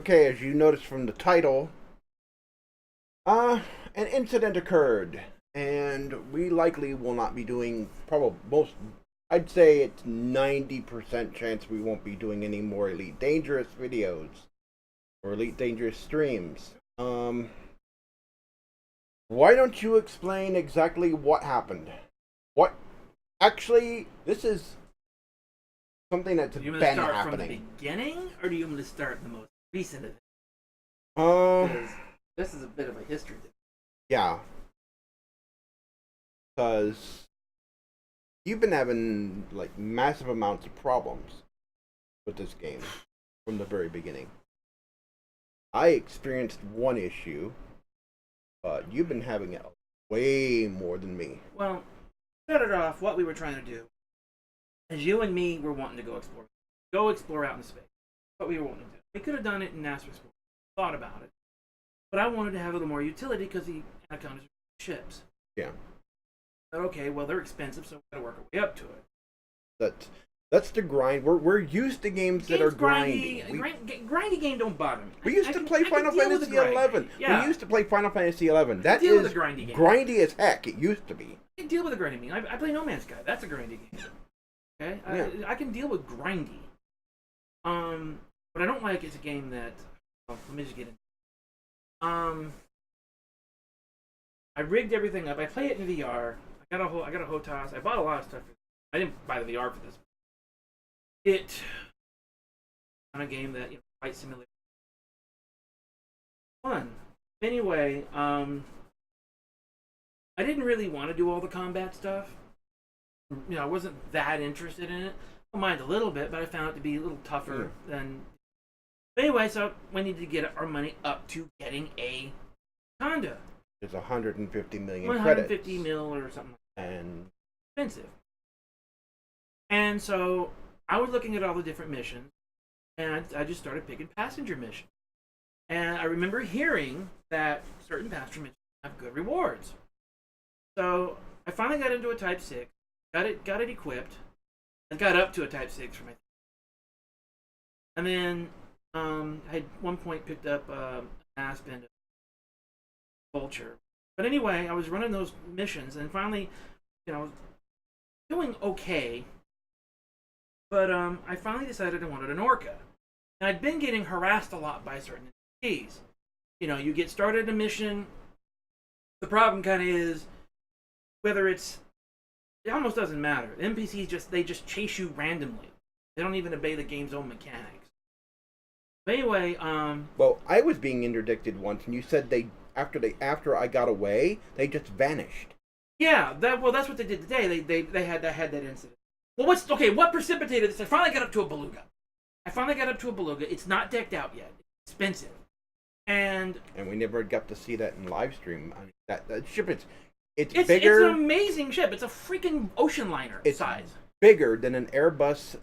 Okay, as you noticed from the title, an incident occurred, and we likely will not be doing probably most. I'd say it's 90% chance we won't be doing any more Elite Dangerous videos or Elite Dangerous streams. Why don't you explain exactly what happened? What actually? This is something that's Do you want to been start happening. from the beginning, or do you want to start the most recent event? Uh, Because this is a bit of a history thing. yeah, because you've been having like massive amounts of problems with this game from the very beginning. I experienced one issue, but you've been having it way more than me. Well, started off, what we were trying to do is you and me were wanting to go explore out in space. What we were wanting to do. We could have done it in NASA Explorer, thought about it, but I wanted to have a little more utility because the Anacondas are ships. Yeah, But okay, well they're expensive, so we got to work our way up to it. that's the grind. We're used to games that are grindy. Grindy game don't bother me. We used to play Final Fantasy 11. Yeah. We used to play Final Fantasy 11. That deal is with a grindy game. grindy as heck. It used to be. I can deal with a grindy game. I play No Man's Sky. That's a grindy game. Okay, Yeah. I can deal with grindy. What I don't like is a game that. Well, let me just get in. I rigged everything up. I play it in VR. I got a HOTAS. I bought a lot of stuff. I didn't buy the VR for this. It on a game that Flight Simulator. Fun. Anyway, I didn't really want to do all the combat stuff. I wasn't that interested in it. I don't mind a little bit, but I found it to be a little tougher than. But anyway, so we needed to get our money up to getting a Honda. There's 150 million 150 credits. mil or something. And Expensive. And so I was looking at all the different missions, and I just started picking passenger missions. And I remember hearing that certain passenger missions have good rewards. So I finally got into a Type 6, got it equipped, and got up to a Type 6 for my. And then I had one point picked up an Aspen Vulture. But anyway, I was running those missions, and finally, doing okay. But I finally decided I wanted an Orca. And I'd been getting harassed a lot by certain NPCs. You get started a mission. The problem kind of is whether it almost doesn't matter. NPCs they just chase you randomly. They don't even obey the game's own mechanics. But anyway, well, I was being interdicted once, and you said after I got away, they just vanished. Yeah, that's what they did today. They had that incident. Well, what precipitated this? I finally got up to a Beluga. It's not decked out yet. It's expensive. And we never got to see that in live stream. I mean, that ship it's bigger. It's an amazing ship. It's a freaking ocean liner size. Bigger than an Airbus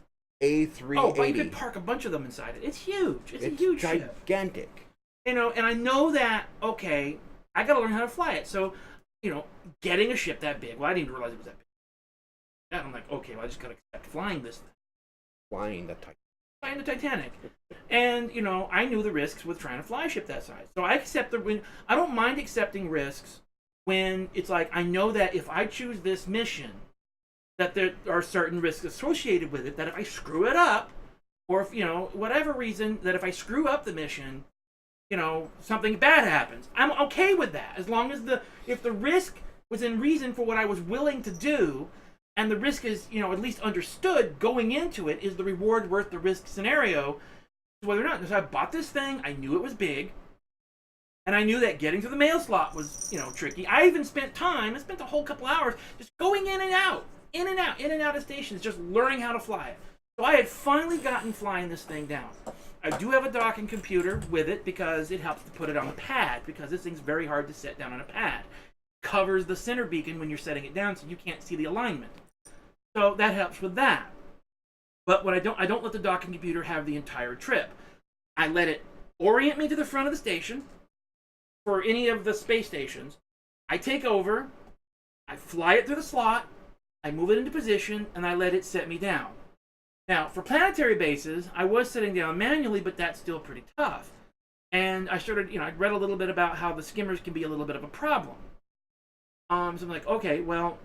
A380. Oh, but you could park a bunch of them inside it. It's huge. It's a huge ship. Gigantic. And I know that, okay, I got to learn how to fly it. So, getting a ship that big, well, I didn't even realize it was that big. And I'm like, okay, well, I just got to accept flying this thing. Flying the Titanic. And, I knew the risks with trying to fly a ship that size. So I don't mind accepting risks when it's like, I know that if I choose this mission, that there are certain risks associated with it, that if I screw it up, or if, whatever reason, that if I screw up the mission, something bad happens. I'm okay with that, as long as if the risk was in reason for what I was willing to do, and the risk is, at least understood going into it, is the reward worth the risk scenario, whether or not. So I bought this thing, I knew it was big, and I knew that getting to the mail slot was, tricky. I even spent a whole couple hours just going in and out of stations, just learning how to fly it. So I had finally gotten flying this thing down. I do have a docking computer with it because it helps to put it on a pad, because this thing's very hard to set down on a pad. It covers the center beacon when you're setting it down, so you can't see the alignment. So that helps with that. But what I don't let the docking computer have the entire trip. I let it orient me to the front of the station for any of the space stations. I take over, I fly it through the slot, I move it into position, and I let it set me down. Now, for planetary bases, I was sitting down manually, but that's still pretty tough. And I started, I read a little bit about how the skimmers can be a little bit of a problem. So I'm like, okay, well,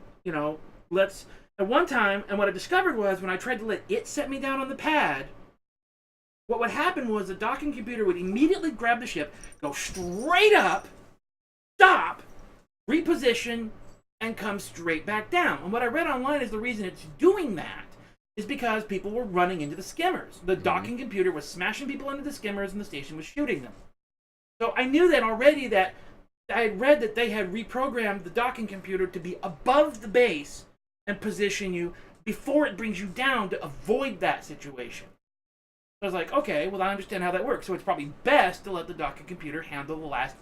let's. At one time, and what I discovered was when I tried to let it set me down on the pad, what would happen was the docking computer would immediately grab the ship, go straight up, stop, reposition, and come straight back down. And what I read online is the reason it's doing that is because people were running into the skimmers. The docking computer was smashing people into the skimmers, and the station was shooting them. So I knew that already, that I had read that they had reprogrammed the docking computer to be above the base and position you before it brings you down to avoid that situation. So I was like, okay, well, I understand how that works. So it's probably best to let the docking computer handle the last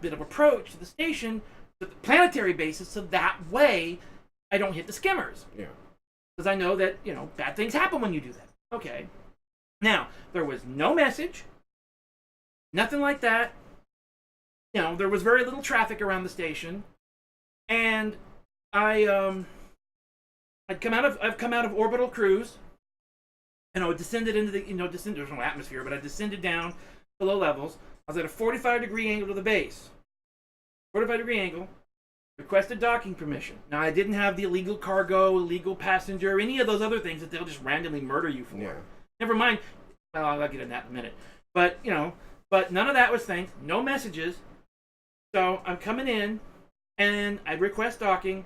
bit of approach to the station, to the planetary basis, so that way I don't hit the skimmers. Yeah. Because I know that, bad things happen when you do that. Okay. Now, there was no message, nothing like that. There was very little traffic around the station, and I've come out of orbital cruise, and I descended into the, there's no atmosphere, but I descended down to low levels. I was at a 45-degree angle to the base. 45-degree angle. Requested docking permission. Now, I didn't have the illegal cargo, illegal passenger, any of those other things that they'll just randomly murder you for. Yeah. Never mind. Well, I'll get into that in a minute. But, but none of that was things. No messages. So I'm coming in, and I request docking.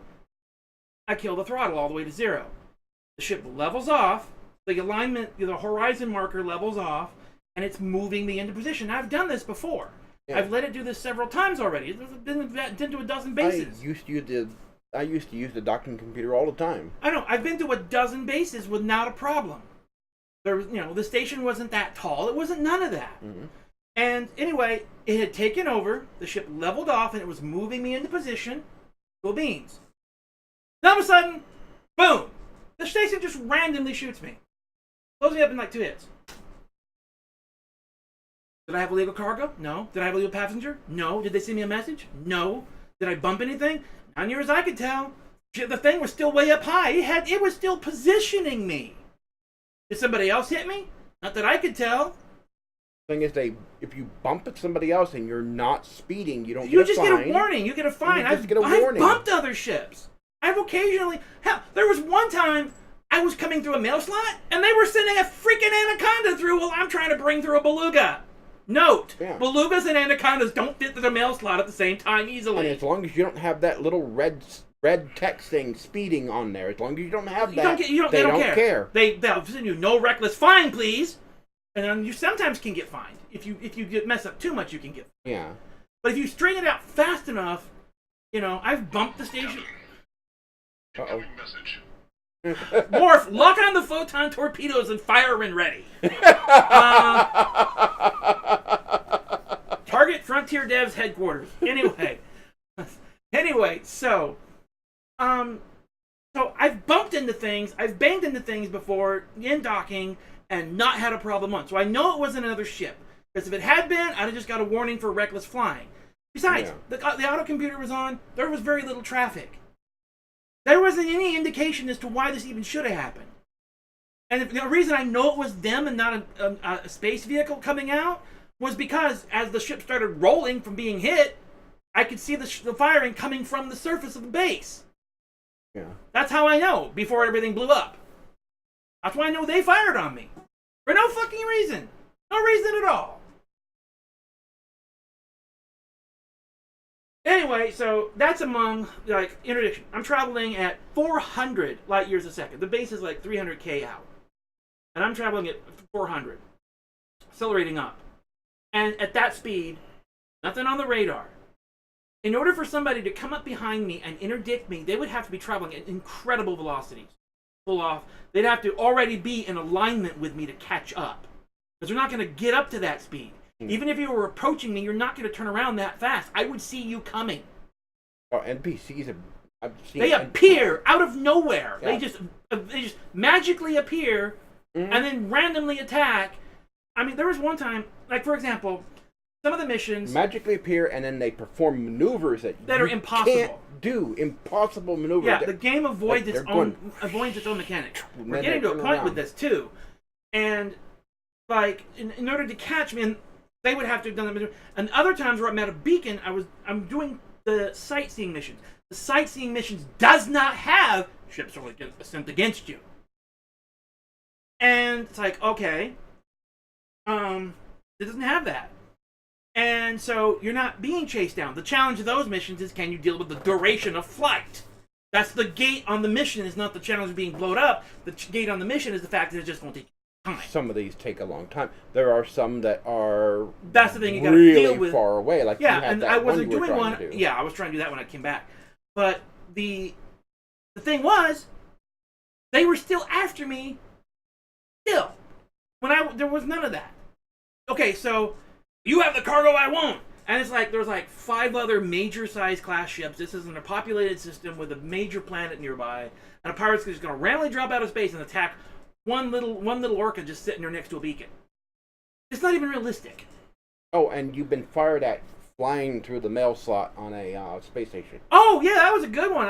I kill the throttle all the way to 0. The ship levels off. The alignment, the horizon marker levels off, and it's moving me into position. Now, I've done this before. Yeah. I've let it do this several times already. It's been to a dozen bases. I used to use the docking computer all the time. I know. I've been to a dozen bases without a problem. There was, the station wasn't that tall. It wasn't none of that. Mm-hmm. And anyway, it had taken over. The ship leveled off, and it was moving me into position. Go beans. Then all of a sudden, boom! The station just randomly shoots me. Blows me up in like 2 hits. Did I have illegal cargo? No. Did I have illegal passenger? No. Did they send me a message? No. Did I bump anything? Not near as I could tell. The thing was still way up high. It was still positioning me. Did somebody else hit me? Not that I could tell. The thing is, if you bump at somebody else and you're not speeding, you don't get a fine. You just get a warning. You get a fine. I've bumped other ships. I've occasionally... Hell, there was one time I was coming through a mail slot, and they were sending a freaking anaconda through while I'm trying to bring through a beluga. Note, belugas and anacondas don't fit through the mail slot at the same time easily. And as long as you don't have that little red text thing speeding on there, as long as you don't have that, they don't care. They'll send you no reckless fine, please. And then you sometimes can get fined. If you mess up too much, you can get fined. Yeah. But if you string it out fast enough, I've bumped the station. Uh-oh. Morph, lock on the photon torpedoes and fire when ready. Target Frontier Devs headquarters. Anyway, so I've bumped into things, I've banged into things before in docking and not had a problem once. So I know it wasn't another ship. Because if it had been, I'd have just got a warning for reckless flying. Besides, the autocomputer was on, there was very little traffic. There wasn't any indication as to why this even should have happened. And the reason I know it was them and not a space vehicle coming out was because as the ship started rolling from being hit, I could see the firing coming from the surface of the base. Yeah. That's how I know, before everything blew up. That's why I know they fired on me. For no fucking reason. No reason at all. Anyway, so that's among, interdiction. I'm traveling at 400 light years a second. The base is like 300k out. And I'm traveling at 400. Accelerating up. And at that speed, nothing on the radar. In order for somebody to come up behind me and interdict me, they would have to be traveling at incredible velocities. Pull off. They'd have to already be in alignment with me to catch up. Because they're not going to get up to that speed. Even if you were approaching me, you're not going to turn around that fast. I would see you coming. Oh, NPCs they appear out of nowhere. Yeah. They just magically appear and then randomly attack. I mean, there was one time, like for example, some of the missions magically appear and then they perform maneuvers that are impossible. Can't do impossible maneuvers. Yeah, the game avoids its own mechanics. We're getting to a point with this too, and in order to catch me. And They would have to have done that. And other times where I'm at a beacon, I'm doing the sightseeing missions. The sightseeing missions does not have ships are sent against you. And it's like, okay, it doesn't have that. And so you're not being chased down. The challenge of those missions is, can you deal with the duration of flight? That's the gate on the mission, is not the challenge of being blown up. The gate on the mission is the fact that it's just going to take time. Some of these take a long time. There are some that are that's the thing you got really to deal with. far away. Like yeah, you had and that I wasn't one doing one. Yeah, I was trying to do that when I came back. But the thing was, they were still after me. Still, there was none of that. Okay, so you have the cargo I won't. And it's like there's like 5 other major size class ships. This isn't a populated system with a major planet nearby, and a pirate's just going to randomly drop out of space and attack one little orca just sitting there next to a beacon. It's not even realistic. Oh, and you've been fired at flying through the mail slot on a space station. Oh yeah, that was a good one.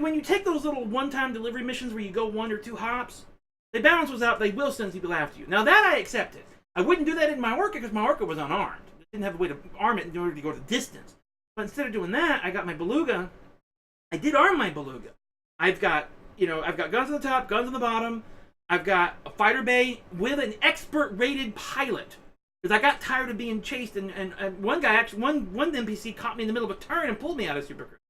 When you take those little one-time delivery missions where you go 1 or 2 hops, they balance was out. They will send people after you. Now that I accepted. I wouldn't do that in my orca because my orca was unarmed. I didn't have a way to arm it in order to go the distance. But instead of doing that, I got my beluga. I did arm my beluga. I've got guns on the top, guns on the bottom. I've got a fighter bay with an expert-rated pilot. Because I got tired of being chased, and one NPC caught me in the middle of a turn and pulled me out of Super Cruise.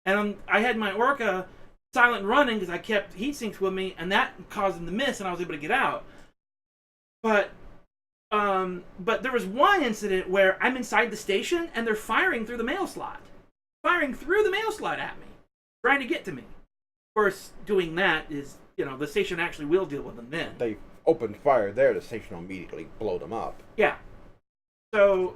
And I had my orca silent running because I kept heat sinks with me, and that caused him to miss, and I was able to get out. But there was one incident where I'm inside the station and they're firing through the mail slot. Firing through the mail slot at me. Trying to get to me. Of course, doing that is, the station actually will deal with them then. They opened fire there, the station will immediately blow them up. Yeah. So,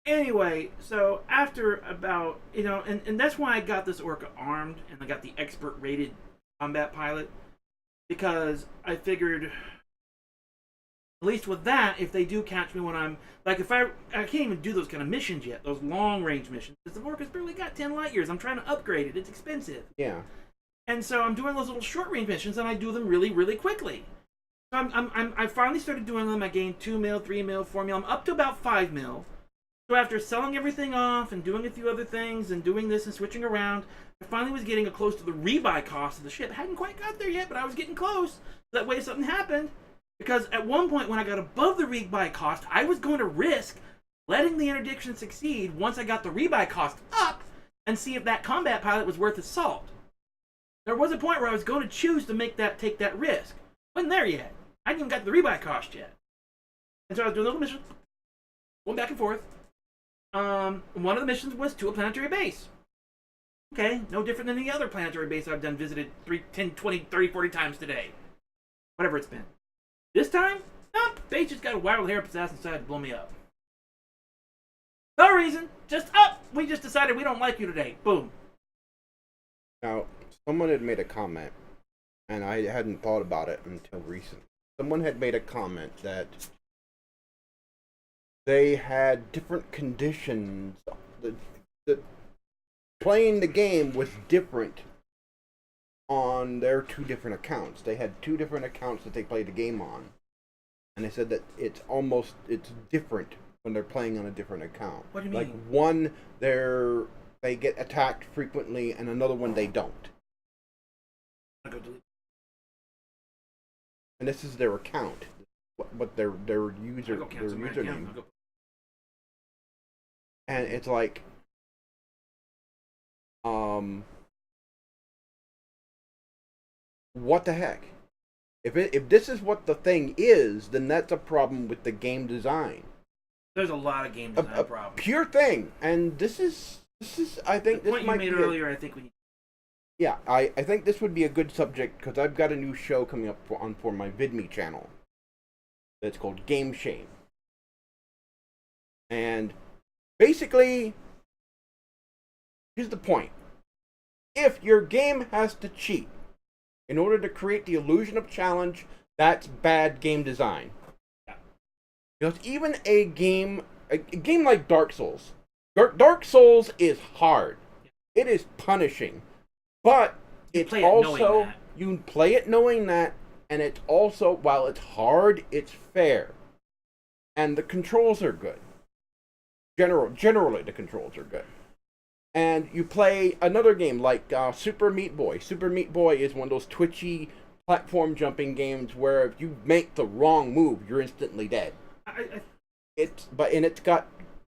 anyway, so after about, and that's why I got this orca armed and I got the expert rated combat pilot. Because I figured, at least with that, if they do catch me when I'm, like if I can't even do those kind of missions yet, those long range missions, because the orca's barely got 10 light years. I'm trying to upgrade it. It's expensive. Yeah. And so I'm doing those little short range missions, and I do them really, really quickly. So I finally started doing them. I gained 2 mil, 3 mil, 4 mil. I'm up to about 5 mil. So after selling everything off and doing a few other things and doing this and switching around, I finally was getting close to the rebuy cost of the ship. I hadn't quite got there yet, but I was getting close. That way if something happened. Because at one point when I got above the rebuy cost, I was going to risk letting the interdiction succeed once I got the rebuy cost up and see if that combat pilot was worth his salt. There was a point where I was going to choose to take that risk. Wasn't there yet. I hadn't even got the rebuy cost yet. And so I was doing a little mission, going back and forth. One of the missions was to a planetary base. Okay, no different than any other planetary base I've visited 10, 20, 30, 40 times today. Whatever it's been. This time, nope, base just got a wild hair assassin decided to blow me up. No reason, we just decided we don't like you today. Boom. Now, someone had made a comment, and I hadn't thought about it until recently. Someone had made a comment that they had different conditions. The playing the game was different on their 2 different accounts. They had 2 different accounts that they played the game on. And they said that it's different when they're playing on a different account. What do you mean? Like one, they get attacked frequently, and another one they don't. And this is their account. What their username. And it's like, what the heck? If this is what the thing is, then that's a problem with the game design. There's a lot of game design problems. Pure thing, and this is I think the this point might you made be earlier. I think we. Yeah, I think this would be a good subject because I've got a new show coming up for my VidMe channel. That's called Game Shame. And basically, here's the point. If your game has to cheat in order to create the illusion of challenge, that's bad game design. Yeah. Because even a game like Dark Souls. Dark Souls is hard. It is punishing. But it's also, you play it knowing that, and it's also, while it's hard, it's fair, and the controls are good. Generally, the controls are good. And you play another game like Super Meat Boy. Super Meat Boy is one of those twitchy platform jumping games where if you make the wrong move, you're instantly dead. It's got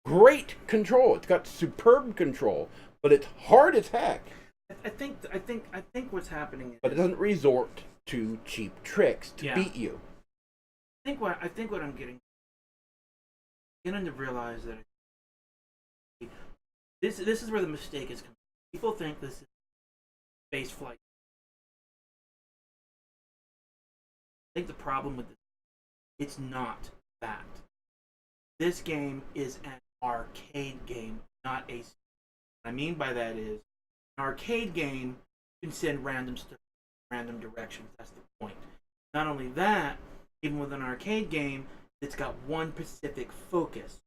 great control. It's got superb control, but it's hard as heck. I think what's happening is, but it doesn't resort to cheap tricks to beat you. I think what I'm getting to realize that this is where the mistake is coming. People think this is space flight. I think the problem with this, it's not that. This game is an arcade game, not a. What I mean by that is, an arcade game you can send random directions. That's the point. Not only that, even with an arcade game, it's got one specific focus.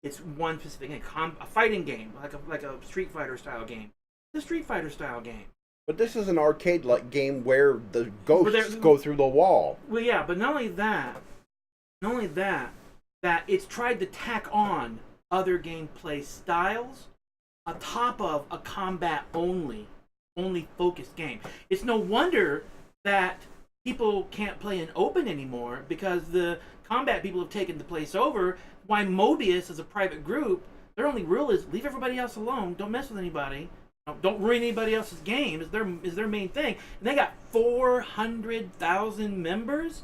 It's one specific a fighting game, like a Street Fighter style game. It's a Street Fighter style game. But this is an arcade-like game where the ghosts go through the wall. Well, yeah, but not only that, that it's tried to tack on other gameplay styles on top of a combat-only focused game. It's no wonder that people can't play in open anymore because the combat people have taken the place over. Why Mobius is a private group, their only rule is leave everybody else alone, don't mess with anybody. Don't ruin anybody else's game is their main thing. And they got 400,000 members.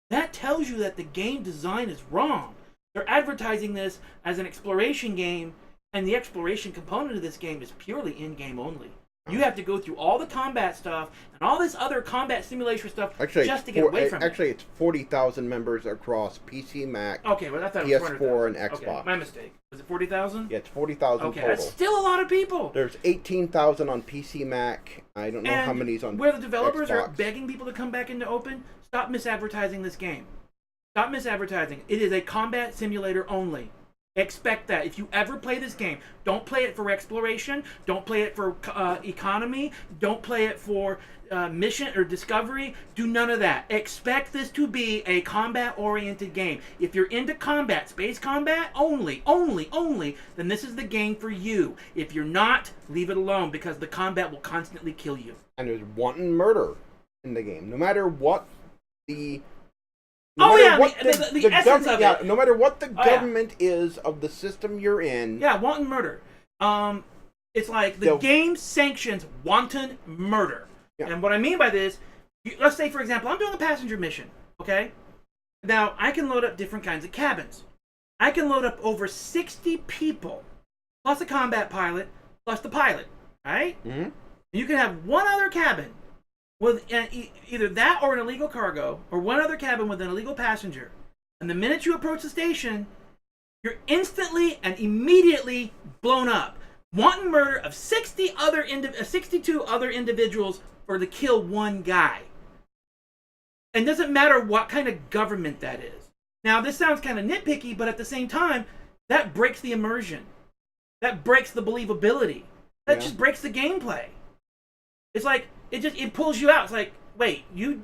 That tells you that the game design is wrong. They're advertising this as an exploration game, and the exploration component of this game is purely in-game only. You have to go through all the combat stuff and all this other combat simulation stuff just to get away from it. Actually, it's 40,000 members across PC, Mac, okay, well, I thought it was PS4, and Xbox. Okay, my mistake. Was it 40,000? Yeah, it's 40,000 okay, total. That's still a lot of people. There's 18,000 on PC, Mac. I don't know how many's on where the developers Xbox. are begging people to come back into open, stop misadvertising this game. Stop misadvertising. It is a combat simulator only. Expect that. If you ever play this game, don't play it for exploration. Don't play it for economy. Don't play it for mission or discovery. Do none of that. Expect this to be a combat-oriented game. If you're into combat, space combat only, then this is the game for you. If you're not, leave it alone because the combat will constantly kill you. And there's wanton murder in the game. No matter what the... the essence of it. Yeah, no matter what the government is of the system you're in. Yeah, wanton murder. It's like the game sanctions wanton murder. Yeah. And what I mean by this, let's say, for example, I'm doing a passenger mission, okay? Now, I can load up different kinds of cabins. I can load up over 60 people, plus a combat pilot, plus the pilot, right? Mm-hmm. You can have one other cabin with either that or an illegal cargo, or one other cabin with an illegal passenger. And the minute you approach the station, you're instantly and immediately blown up. Wanton murder of 62 other individuals for to kill one guy. And it doesn't matter what kind of government that is. Now, this sounds kind of nitpicky, but at the same time, that breaks the immersion. That breaks the believability. That just breaks the gameplay. It's like, it pulls you out. It's like, wait, you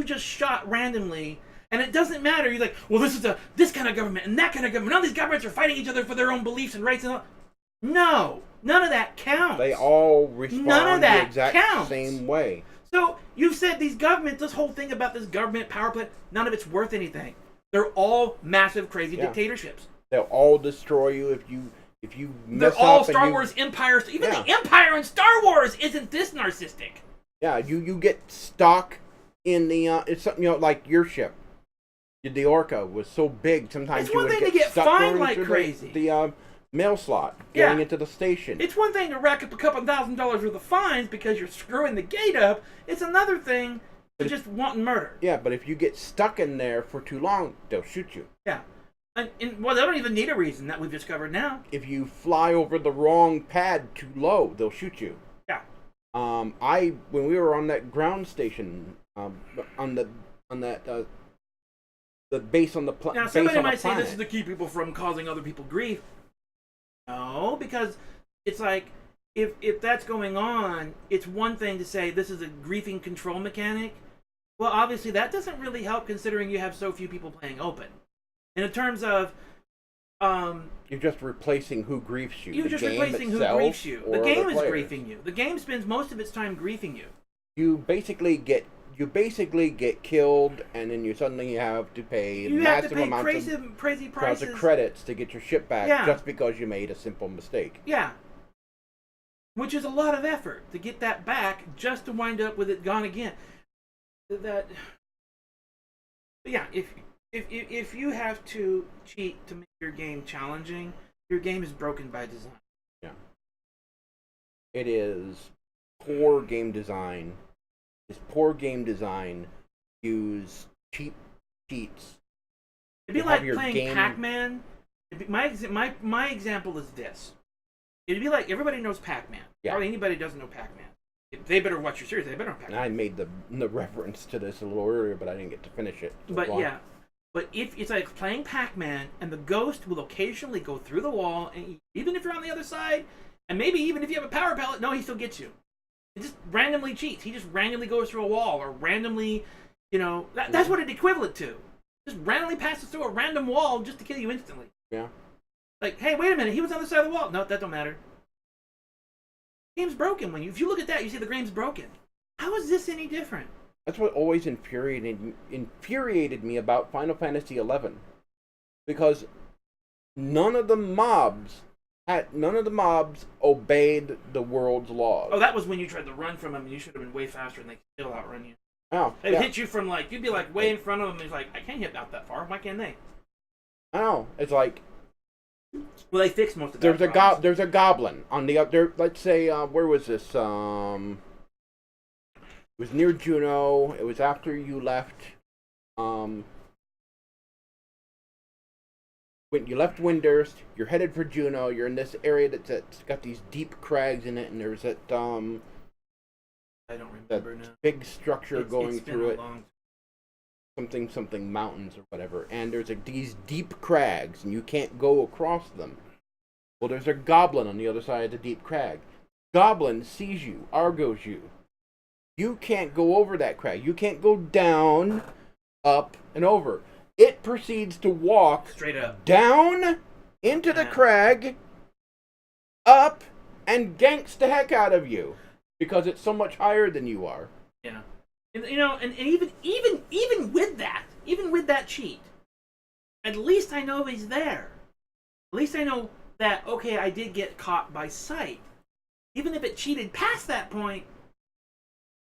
just shot randomly, and it doesn't matter. You're like, well, this is this kind of government and that kind of government. All these governments are fighting each other for their own beliefs and rights and all. No, none of that counts. They all respond the exact same way. So you've said these governments, this whole thing about this government power play, none of it's worth anything. They're all massive, crazy dictatorships. They'll all destroy you if you mess They're all up Star Wars empires. Even the Empire in Star Wars isn't this narcissistic. Yeah, you get stuck in the it's something like your ship. The Orca was so big sometimes it's you one would thing to get fined like crazy. The mail slot going into the station. It's one thing to rack up a couple $1,000 worth of fines because you're screwing the gate up. It's another thing to just wanton murder. Yeah, but if you get stuck in there for too long, they'll shoot you. Yeah. And well, they don't even need a reason that we've discovered now. If you fly over the wrong pad too low, they'll shoot you. Yeah. When we were on that ground station, on the base on the planet. Now, somebody might say this is to keep people from causing other people grief. No, because it's like, if that's going on, it's one thing to say this is a griefing control mechanic, Well, obviously that doesn't really help considering you have so few people playing open. And in terms of, you're just replacing who griefs you. You're just replacing who griefs you. The game is griefing you. The game spends most of its time griefing you. You basically get killed, and then you suddenly have to pay massive amounts of crazy prices of credits to get your ship back just because you made a simple mistake. Yeah. Which is a lot of effort to get that back just to wind up with it gone again. If you have to cheat to make your game challenging, your game is broken by design. Yeah. It is poor game design. It's poor game design. Use cheap cheats. It'd be like playing Pac-Man. My example is this. It'd be like everybody knows Pac-Man. Yeah. Hardly anybody doesn't know Pac-Man. They better watch your series. They better know Pac-Man. I made the reference to this a little earlier, but I didn't get to finish it. But if it's like playing Pac-Man, and the ghost will occasionally go through the wall, and even if you're on the other side, and maybe even if you have a power pellet, no, he still gets you. It just randomly cheats. He just randomly goes through a wall, or randomly, that's what it's equivalent to. Just randomly passes through a random wall just to kill you instantly. Yeah. Like, hey, wait a minute, he was on the other side of the wall. No, that don't matter. The game's broken. If you look at that, you see the game's broken. How is this any different? That's what always infuriated me about Final Fantasy XI, because none of the mobs obeyed the world's laws. Oh, that was when you tried to run from them, and you should have been way faster, and they still outrun you. Oh, They'd hit you from you'd be like way in front of them, and it's like, I can't hit out that far. Why can't they? I know. It's like, well, they fixed most of that. There's a goblin on the other. Let's say, where was this? It was near Juneau. It was after you left. When you left Windurst, you're headed for Juneau. You're in this area that's got these deep crags in it, and there's that I don't remember now. Big structure going through it. Something mountains or whatever, and there's these deep crags, and you can't go across them. Well, there's a goblin on the other side of the deep crag. Goblin sees you, argos you. You can't go over that crag. You can't go down, up, and over. It proceeds to walk straight up, down into the crag, up, and ganks the heck out of you because it's so much higher than you are. Yeah. And even with that cheat, at least I know he's there. At least I know that, okay, I did get caught by sight. Even if it cheated past that point,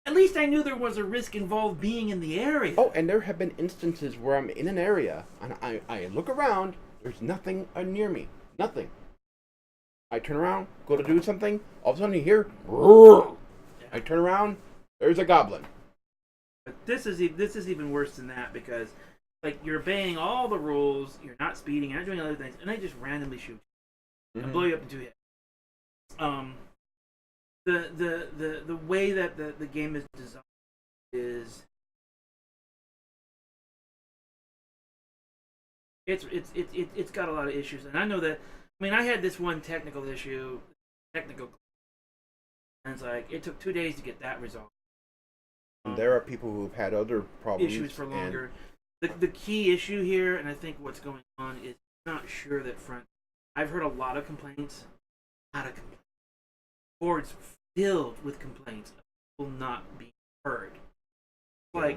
at least I knew there was a risk involved being in the area. Oh, and there have been instances where I'm in an area, and I look around, there's nothing near me. Nothing. I turn around, go to do something, all of a sudden you hear, roar. I turn around, there's a goblin. But this is even worse than that, because you're obeying all the rules, you're not speeding, you're not doing other things, and they just randomly shoot you and blow you up in 2 hits. The way that the game is designed is it's got a lot of issues, and I know that. I mean, I had this one technical issue, and it's like it took 2 days to get that resolved. There are people who've had other problems. Issues for longer. The key issue here, and I think what's going on is I'm not sure that I've heard a lot of complaints. Boards filled with complaints of people not being heard. The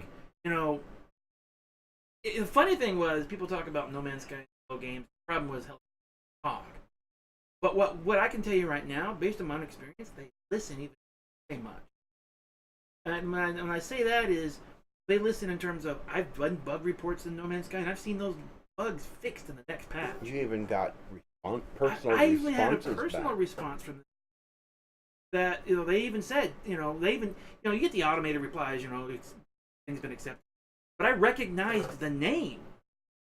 funny thing was, people talk about No Man's Sky slow games. The problem was talk. But what I can tell you right now, based on my own experience, they listen even say much. And when I say that is, they listen in terms of, I've done bug reports in No Man's Sky, and I've seen those bugs fixed in the next patch. You even got personal responses I even had a personal response from them. That, they even said, you get the automated replies, things been accepted. But I recognized the name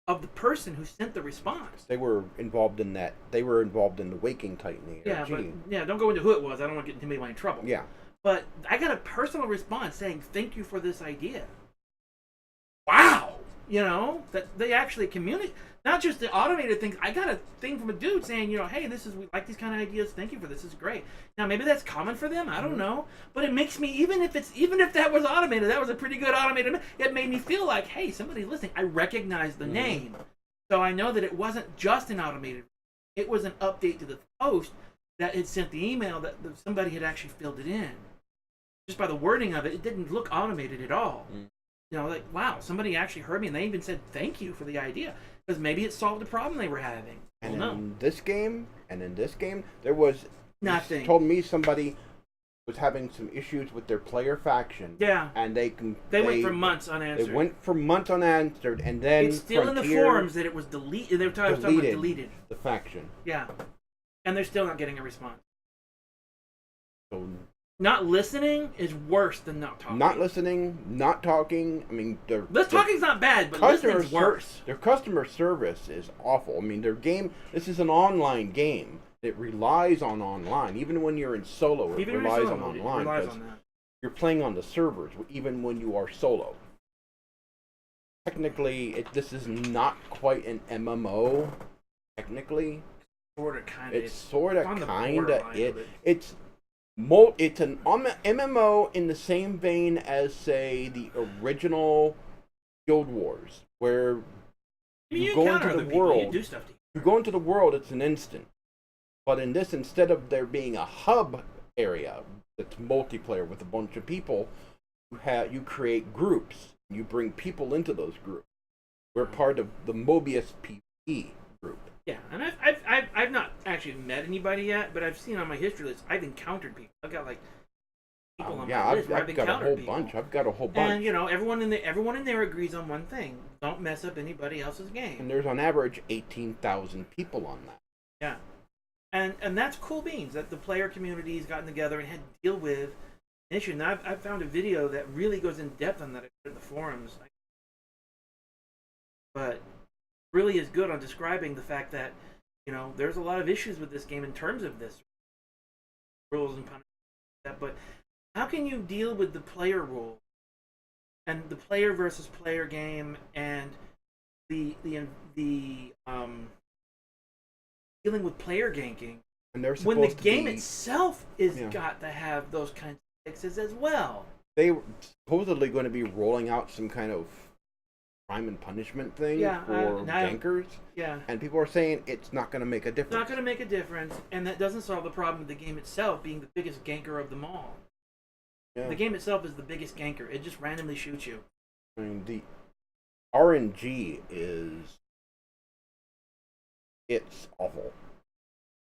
of the person who sent the response. They were involved in that. They were involved in the waking tightening. Yeah, don't go into who it was. I don't want to get anybody in trouble. Yeah. But I got a personal response saying, thank you for this idea. Wow! You know, that they actually communicate, not just the automated things. I got a thing from a dude saying, you know, hey, we like these kind of ideas. Thank you for this. This is great. Now maybe that's common for them. I don't know, but it makes me even if that was automated, that was a pretty good automated. It made me feel like, hey, somebody's listening. I recognize the name, so I know that it wasn't just an automated. It was an update to the post that had sent the email that somebody had actually filled it in. Just by the wording of it, it didn't look automated at all. You know, like, wow, somebody actually heard me, and they even said thank you for the idea, because maybe it solved the problem they were having. And in this game, there was nothing. Told me somebody was having some issues with their player faction. Yeah. And they went for months unanswered. They went for months unanswered, and then it's still in the forums that it was deleted. They were talking about deleted the faction. Yeah, and they're still not getting a response. So. Not listening is worse than not talking. Not listening, not talking. I mean, talking's not bad, but listening's worse. Their customer service is awful. I mean, their game. This is an online game. It relies on online. Even when you're in solo, it relies on online. Because you're playing on the servers, even when you are solo. Technically, this is not quite an MMO. Technically, it's sort of kind of it's. It's an MMO in the same vein as, say, the original Guild Wars, where you go into the world. You do stuff to you go into the world, it's an instant. But in this, instead of there being a hub area that's multiplayer with a bunch of people, you create groups. You bring people into those groups. We're part of the Mobius PvE group. Yeah, and I've not actually met anybody yet, but I've seen on my history list, I've encountered people. I've got like people on my list where I've encountered people. I've got a whole bunch. And you know, everyone in there agrees on one thing: don't mess up anybody else's game. And there's on average 18,000 people on that. Yeah, and that's cool beans that the player community's gotten together and had to deal with an issue. And I've found a video that really goes in depth on that in the forums, but really is good on describing the fact that, you know, there's a lot of issues with this game in terms of this rules and punishment. But how can you deal with the player rule and the player versus player game and the dealing with player ganking when the game itself is got to have those kinds of fixes as well? They were supposedly going to be rolling out some kind of crime and punishment thing for gankers. Yeah. And people are saying it's not going to make a difference. It's not going to make a difference, and that doesn't solve the problem of the game itself being the biggest ganker of them all. Yeah. The game itself is the biggest ganker. It just randomly shoots you. I mean, the RNG it's awful.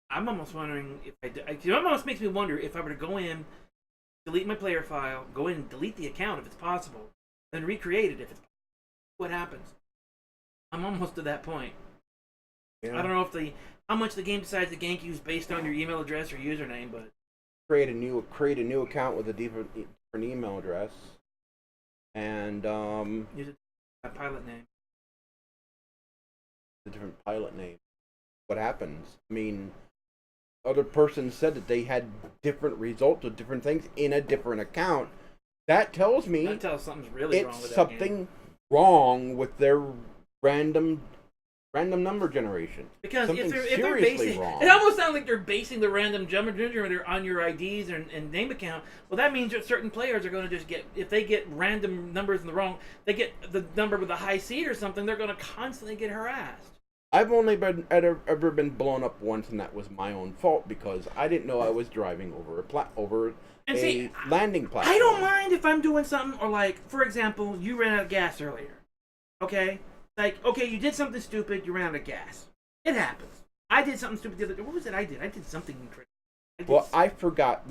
I'm almost wondering if it almost makes me wonder if I were to go in, delete my player file, go in and delete the account if it's possible, then recreate it if it's possible. What happens? I'm almost to that point. Yeah. I don't know how much the game decides to gank you is based on your email address or username, but create a new account with a different email address, and use a pilot name. A different pilot name. What happens? I mean, other person said that they had different results with different things in a different account. That tells me something's really wrong with that game. Wrong with their random number generation. Because if they're basing wrong. It almost sounds like they're basing the random number generator on your IDs and name account. Well, that means that certain players are going to just get, if they get random numbers in the wrong, they get the number with a high seed or something, they're going to constantly get harassed. I've only ever been blown up once, and that was my own fault because I didn't know I was driving over a landing platform. I don't mind if I'm doing something, or like, for example, you ran out of gas earlier. Okay? Like, okay, you did something stupid, you ran out of gas. It happens. I did something stupid the other day. What was it I did? I did something incredible. I forgot.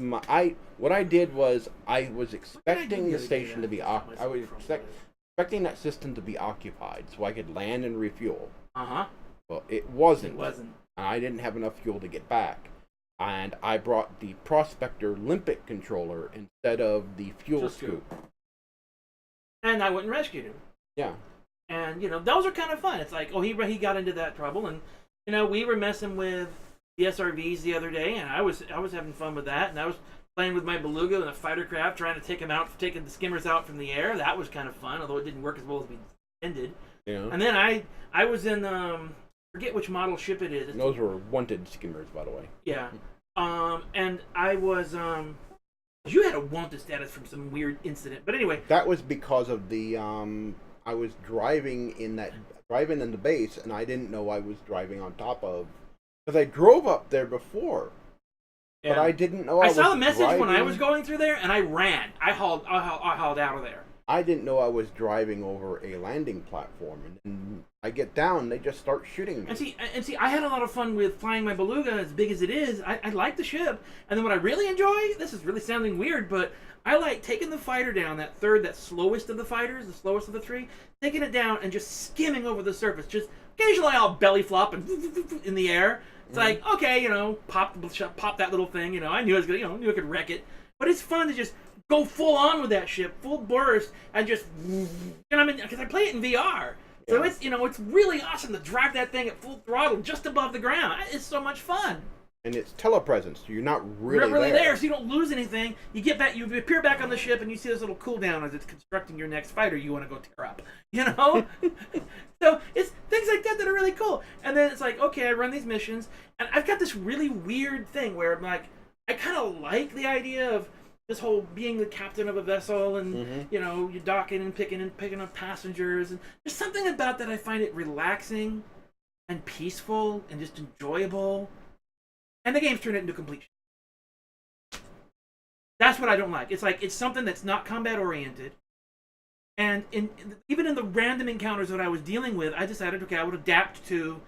What I did was I was expecting the station to be expecting that system to be occupied so I could land and refuel. Uh-huh. Well, it wasn't. It wasn't. And I didn't have enough fuel to get back. And I brought the Prospector Limpet controller instead of the fuel scoop. And I went and rescued him. Yeah. And, you know, those are kind of fun. It's like, oh, he got into that trouble. And, you know, we were messing with the SRVs the other day, and I was having fun with that. And I was playing with my Beluga and a fighter craft, trying to take him out, taking the skimmers out from the air. That was kind of fun, although it didn't work as well as we intended. Yeah. And then I was in forget which model ship it is. Those were wanted skimmers, by the way. Yeah. And I was you had a wanted status from some weird incident, but anyway. That was because of the I was driving in the base, and I didn't know I was driving on top of, because I drove up there before, Yeah. but I didn't know I saw was the message driving. when I was going through there, and I ran. I hauled out of there. I didn't know I was driving over a landing platform, and then I get down, they just start shooting me. And see, I had a lot of fun with flying my beluga, as big as it is. I like the ship, and then what I really enjoy, this is really sounding weird, but I like taking the fighter down, that slowest of the fighters, the slowest of the three, taking it down and just skimming over the surface. Just occasionally I'll belly flop and in the air. It's like, okay, pop that little thing. I knew I was gonna, knew I could wreck it, but it's fun to just go full on with that ship, full burst, and just, because I play it in VR. So it's, it's really awesome to drive that thing at full throttle just above the ground. It's so much fun. And it's telepresence, so you're not really there, so you don't lose anything. You get back, you appear back on the ship, and you see this little cooldown as it's constructing your next fighter you want to go tear up. So it's things like that are really cool. And then it's like, okay, I run these missions, and I've got this really weird thing where I'm like, I kind of like the idea of this whole being the captain of a vessel, and you're docking and picking up passengers, and there's something about that I find it relaxing and peaceful and just enjoyable. And the game's turned it into completion. That's what I don't like. It's like it's something that's not combat oriented. And even in the random encounters that I was dealing with, I decided, okay, I would adapt to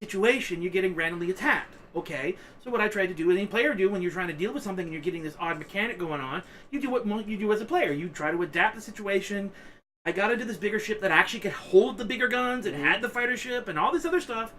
situation. You're getting randomly attacked. Okay, so what I tried to do, any player do when you're trying to deal with something and you're getting this odd mechanic going on, you do what you do as a player. You try to adapt the situation. I got into this bigger ship that actually could hold the bigger guns and had the fighter ship and all this other stuff.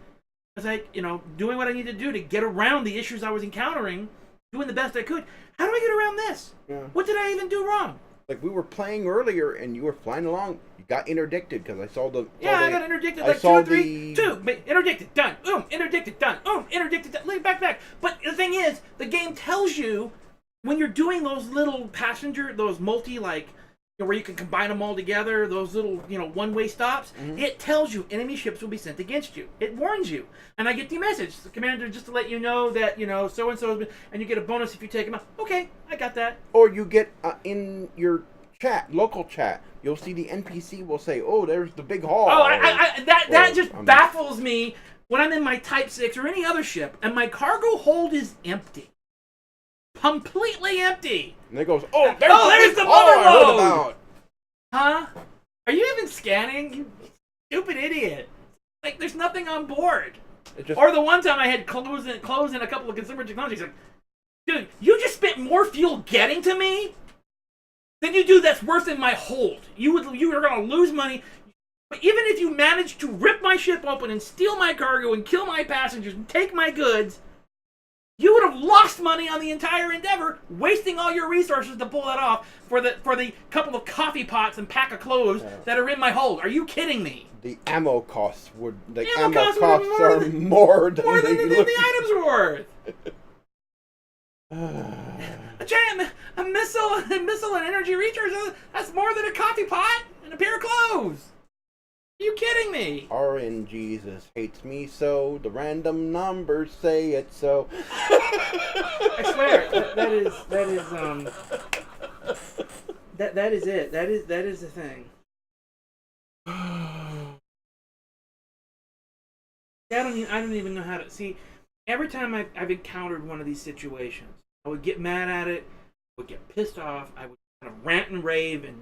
I was like, doing what I needed to do to get around the issues I was encountering, doing the best I could. How do I get around this? Yeah. What did I even do wrong? Like, we were playing earlier, and you were flying along. You got interdicted, because I saw the... I got interdicted like 2 or 3. 2, interdicted, done. Interdicted, done. Interdicted, done. Back. But the thing is, the game tells you, when you're doing those little those multi, where you can combine them all together, those little, one-way stops, it tells you enemy ships will be sent against you. It warns you. And I get the message, the commander, just to let you know that, so-and-so, and you get a bonus if you take them out. Okay, I got that. Or you get, in your chat, local chat, you'll see the NPC will say, oh, there's the big haul. Oh, that just baffles me when I'm in my Type 6 or any other ship, and my cargo hold is empty. Completely empty. And it goes, there's the motherload. Huh? Are you even scanning? You stupid idiot. Like, there's nothing on board. Or the one time I had clothes in a couple of consumer technologies. Like, dude, you just spent more fuel getting to me than you do that's worth in my hold. You are going to lose money. But even if you manage to rip my ship open and steal my cargo and kill my passengers and take my goods, you would have lost money on the entire endeavor, wasting all your resources to pull that off for the couple of coffee pots and pack of clothes that are in my hold. Are you kidding me? The ammo costs are more than the items are worth. A missile and energy recharge, that's more than a coffee pot and a pair of clothes. Are you kidding me? RNGesus hates me so, the random numbers say it so. I swear, that is it. That is the thing. I don't even know how to see. Every time I've encountered one of these situations, I would get mad at it, I would get pissed off, I would kind of rant and rave and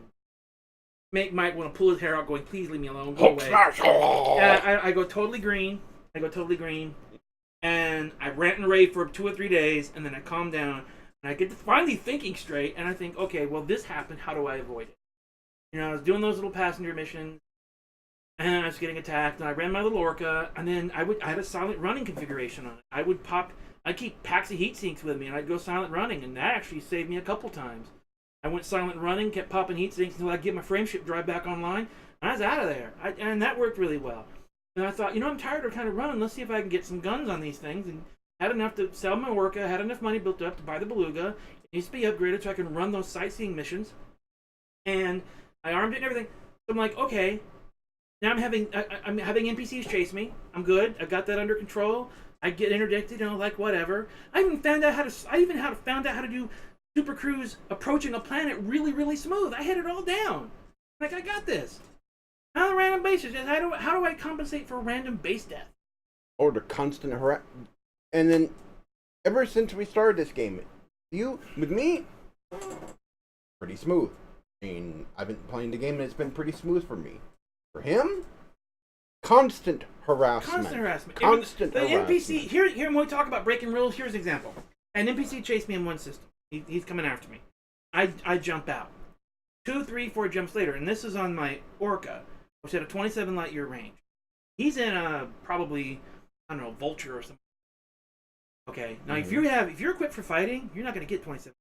make Mike want to pull his hair out, going, "Please leave me alone, go away." I go totally green. And I rant and rave for 2 or 3 days, and then I calm down, and I get to finally thinking straight, and I think, okay, well, this happened. How do I avoid it? I was doing those little passenger missions, and I was getting attacked, and I ran my little Orca, and then I had a silent running configuration on it. I'd keep packs of heat sinks with me, and I'd go silent running, and that actually saved me a couple times. I went silent running, kept popping heat sinks until I get my frameshift drive back online, and I was out of there. And that worked really well. And I thought, I'm tired of kind of running. Let's see if I can get some guns on these things. And had enough to sell my Orca, had enough money built up to buy the Beluga. It needs to be upgraded so I can run those sightseeing missions. And I armed it and everything. So I'm like, okay, Now I'm having NPCs chase me. I'm good. I got that under control. I get interdicted, like whatever. I even found out how to do Super Cruise approaching a planet really, really smooth. I had it all down. Like, I got this. On a random basis, how do I compensate for random base death? Or the constant harassment. And then, ever since we started this game, with me, pretty smooth. I mean, I've been playing the game and it's been pretty smooth for me. For him, constant harassment. Constant harassment. Constant harassment. NPC, here when we talk about breaking rules, here's an example. An NPC chased me in one system. He's coming after me. I jump out. 2, 3, 4 jumps later, and this is on my Orca, which had a 27 light year range. He's in a probably, I don't know, Vulture or something. Okay, now if you're equipped for fighting, you're not going to get 27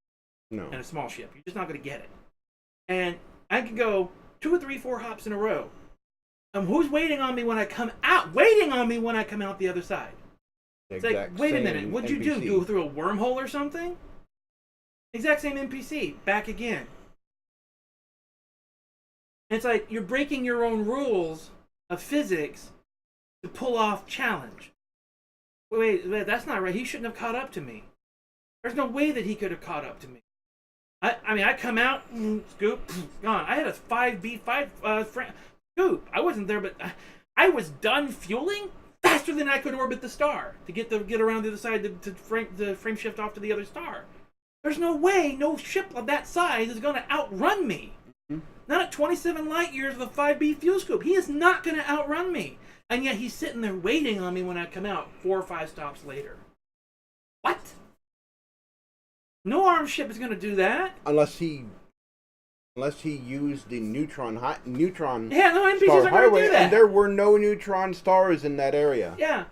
in a small ship. You're just not going to get it. And I can go 2 or 3, 4 hops in a row. And who's waiting on me when I come out? Waiting on me when I come out the other side. It's like, wait a minute, what'd you do? Go through a wormhole or something? Exact same NPC, back again. And it's like, you're breaking your own rules of physics to pull off challenge. Wait, that's not right. He shouldn't have caught up to me. There's no way that he could have caught up to me. I mean, I come out, scoop, gone. I had a 5B5 scoop. I wasn't there, but I was done fueling faster than I could orbit the star to get around the other side to frame shift off to the other star. There's no way no ship of that size is going to outrun me. Mm-hmm. Not at 27 light years with a 5B fuel scoop. He is not going to outrun me. And yet he's sitting there waiting on me when I come out 4 or 5 stops later. What? No armed ship is going to do that. Unless he used the neutron yeah, no NPCs star are highway, going to do that. and there were no neutron stars in that area. Yeah,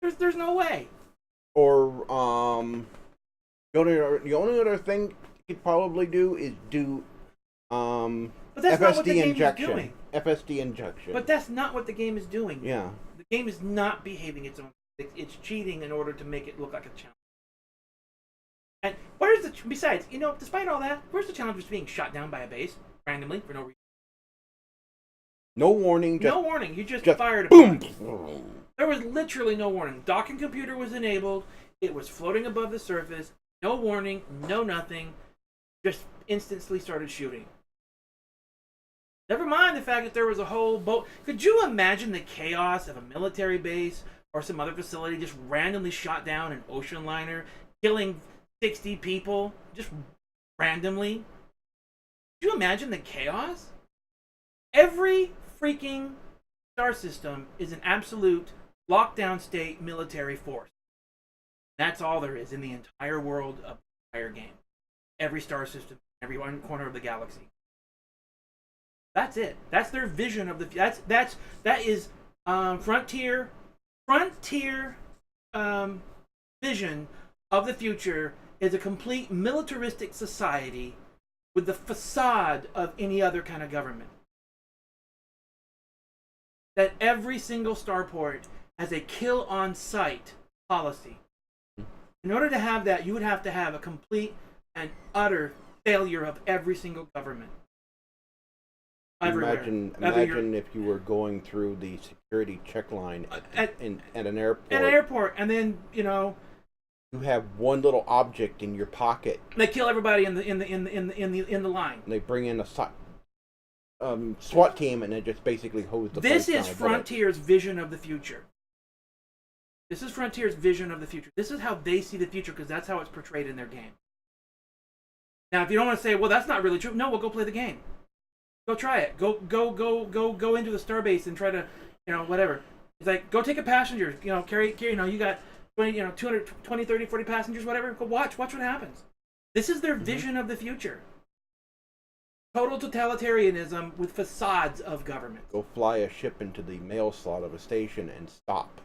there's no way. Or the only other thing you could probably do is do but that's FSD not what the game injection. is doing. FSD injection. But that's not what the game is doing. Yeah. The game is not behaving its own. It's cheating in order to make it look like a challenge. And besides, despite all that, where's the challenge of being shot down by a base randomly for no reason? No warning. No warning. You just fired a boom. There was literally no warning. Docking computer was enabled. It was floating above the surface. No warning. No nothing. Just instantly started shooting. Never mind the fact that there was a whole boat. Could you imagine the chaos of a military base or some other facility just randomly shot down an ocean liner, killing 60 people just randomly? Could you imagine the chaos? Every freaking star system is an absolute lockdown state military force. That's all there is in the entire world of the entire game. Every star system, every one corner of the galaxy. That's it. That's their vision of the. That is frontier vision of the future is a complete militaristic society with the facade of any other kind of government. That every single starport has a kill on sight policy. In order to have that, you would have to have a complete and utter failure of every single government. Everywhere. Imagine if you were going through the security check line at an airport. At an airport, and then you have one little object in your pocket. They kill everybody in the line. And they bring in a SWAT team, and it just basically hose the. This is Frontier's vision of the future. This is Frontier's vision of the future. This is how they see the future, because that's how it's portrayed in their game. Now, if you don't want to say, well, that's not really true, no, we'll go play the game. Go try it. Go into the starbase and try to, whatever. It's like, go take a passenger, carry, you got 220, 30, 40 passengers, whatever. Go watch what happens. This is their vision of the future. Total totalitarianism with facades of government. Go fly a ship into the mail slot of a station and stop.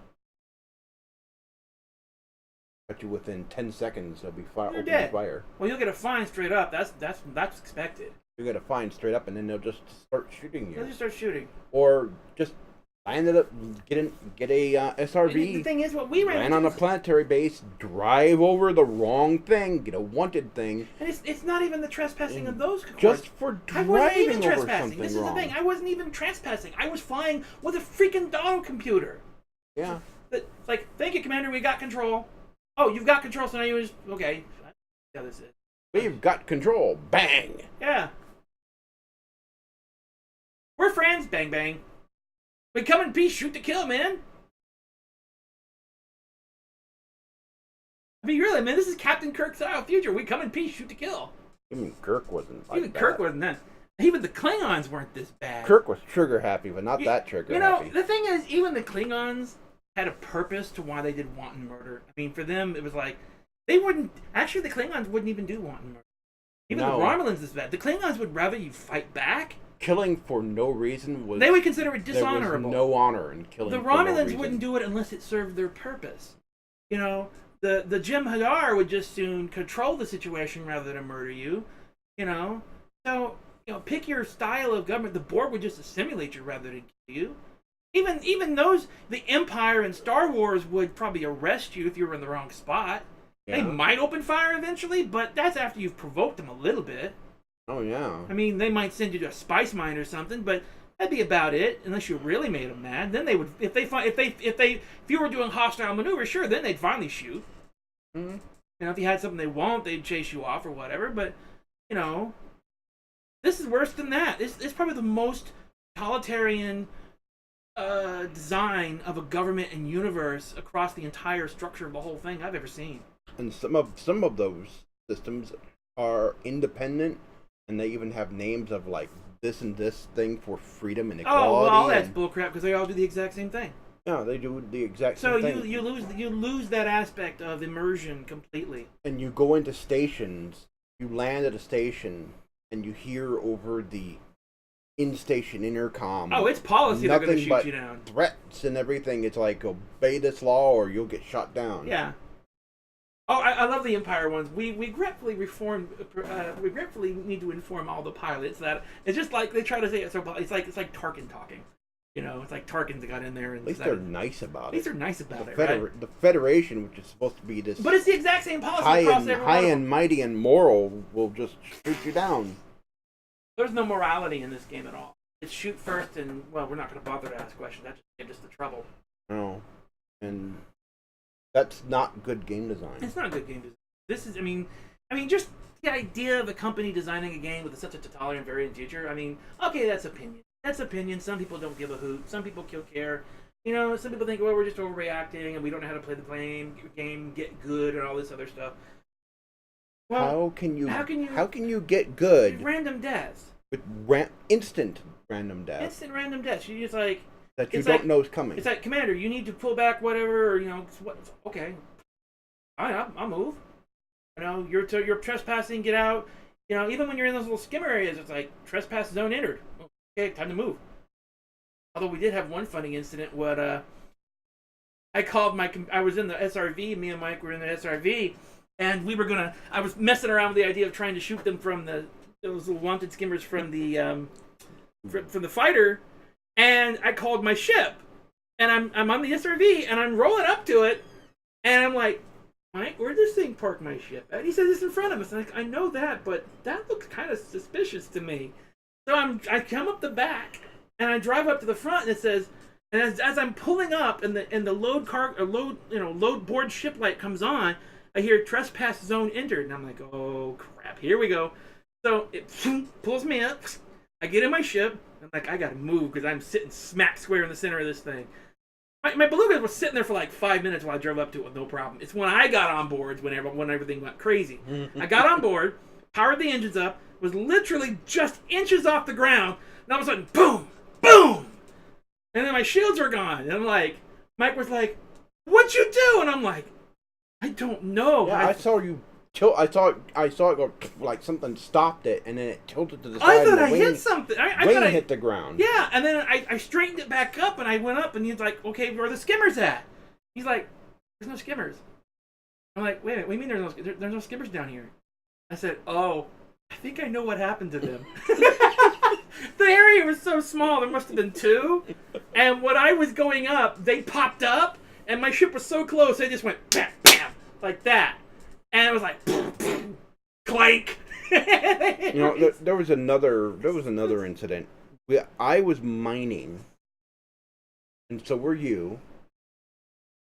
But you within 10 seconds they'll be opening fire. Well, you'll get a fine straight up. That's expected. You get a fine straight up, and then they'll just start shooting you. They'll just start shooting. Or just Landed up, get a SRV. The thing is, what we ran Land on a planetary base, drive over the wrong thing, get a wanted thing. And it's not even the trespassing of those cars. Just for I wasn't even driving over trespassing. something This is wrong. the thing. I wasn't even trespassing. I was flying with a freaking auto computer. Yeah. It's like, thank you, Commander. We got control. Oh, you've got control, so now you just okay. Yeah, this is it. We've got control. Bang. Yeah. We're friends. Bang bang. We come in peace, shoot to kill, man. I mean, really, man, this is Captain Kirk style future. We come in peace, shoot to kill. Even Kirk wasn't like Even that. Kirk wasn't that. Even the Klingons weren't this bad. Kirk was trigger happy, but not that trigger happy. The thing is, even the Klingons had a purpose to why they did wanton murder. I mean, for them, it was like, they wouldn't, actually, the Klingons wouldn't even do wanton murder. Even the Romulans is bad. The Klingons would rather you fight back. Killing for no reason was... They would consider it dishonorable. There was no honor in killing the for no Romulans reason. wouldn't do it unless it served their purpose. You know, the Jim Hadar would just soon control the situation rather than murder you. You know? So, you know, pick your style of government. The Borg would just assimilate you rather than kill you. Even those, the Empire and Star Wars would probably arrest you if you were in the wrong spot. Yeah. They might open fire eventually, but that's after you've provoked them a little bit. Oh, yeah. I mean, they might send you to a spice mine or something, but that'd be about it, unless you really made them mad. Then they would, if you were doing hostile maneuvers, sure, then they'd finally shoot. Mm-hmm. You know, if you had something they want, they'd chase you off or whatever. But you know, this is worse than that. It's probably the most totalitarian design of a government and universe across the entire structure of the whole thing I've ever seen. And some of those systems are independent. And they even have names of like this and this thing for freedom and equality. Oh, well, all that's bullcrap because they all do the exact same thing. Yeah, they do the exact same thing. So you lose that aspect of immersion completely. And you go into stations, you land at a station, and you hear over the in-station intercom. Oh, it's policy they're going to shoot you down. Threats and everything. It's like obey this law or you'll get shot down. Yeah. Oh, I love the Empire ones. We regretfully need to inform all the pilots that it's just like they try to say it so. It's like Tarkin talking. You know, it's like Tarkin's got in there. And at least they're nice about it. At least they're nice about it, right? The Federation, which is supposed to be this, but it's the exact same policy high and mighty and moral, will just shoot you down. There's no morality in this game at all. It's shoot first, and well, we're not going to bother to ask questions. That just gets us the trouble. No, and. That's not good game design. It's not good game design. This is, I mean, just the idea of a company designing a game with such a totalitarian variant future. I mean, okay, that's opinion. That's opinion. Some people don't give a hoot. Some people care. You know, some people think, well, we're just overreacting and we don't know how to play the game, get good, and all this other stuff. Well, how can you get good? Random deaths. With instant random deaths. Instant random deaths. You just like. That you don't know is coming. It's like, Commander, you need to pull back whatever, or, you know, okay. I'll move. You know, you're trespassing, get out. You know, even when you're in those little skimmer areas, it's like, trespass zone entered. Okay, time to move. Although we did have one funny incident when I was in the SRV, me and Mike were in the SRV, and I was messing around with the idea of trying to shoot them from those little wanted skimmers from the fighter. And I called my ship, and I'm on the SRV, and I'm rolling up to it, and I'm like, Mike, where'd this thing park my ship at? He says it's in front of us. And I'm like, I know that, but that looks kind of suspicious to me. So I come up the back, and I drive up to the front, and it says, and as I'm pulling up, and the load board ship light comes on, I hear trespass zone entered, and I'm like, oh crap, here we go. So it pulls me up. I get in my ship. I'm like, I gotta move because I'm sitting smack square in the center of this thing. My beluga was sitting there for like 5 minutes while I drove up to it with no problem. It's when I got on board when everything went crazy. I got on board, powered the engines up, was literally just inches off the ground, and all of a sudden, boom, boom! And then my shields were gone. And I'm like, Mike was like, what'd you do? And I'm like, I don't know. Yeah, I saw you. I saw it go like something stopped it, and then it tilted to the side. I thought I hit something. I thought I hit the ground. Yeah, and then I straightened it back up, and I went up, and he's like, "Okay, where are the skimmers at?" He's like, "There's no skimmers." I'm like, "Wait, what do you mean there's no skimmers down here?" I said, "Oh, I think I know what happened to them." The area was so small, there must have been 2. And when I was going up, they popped up, and my ship was so close, they just went bam, bam, like that. And it was like, clank. There was another incident. I was mining, and so were you.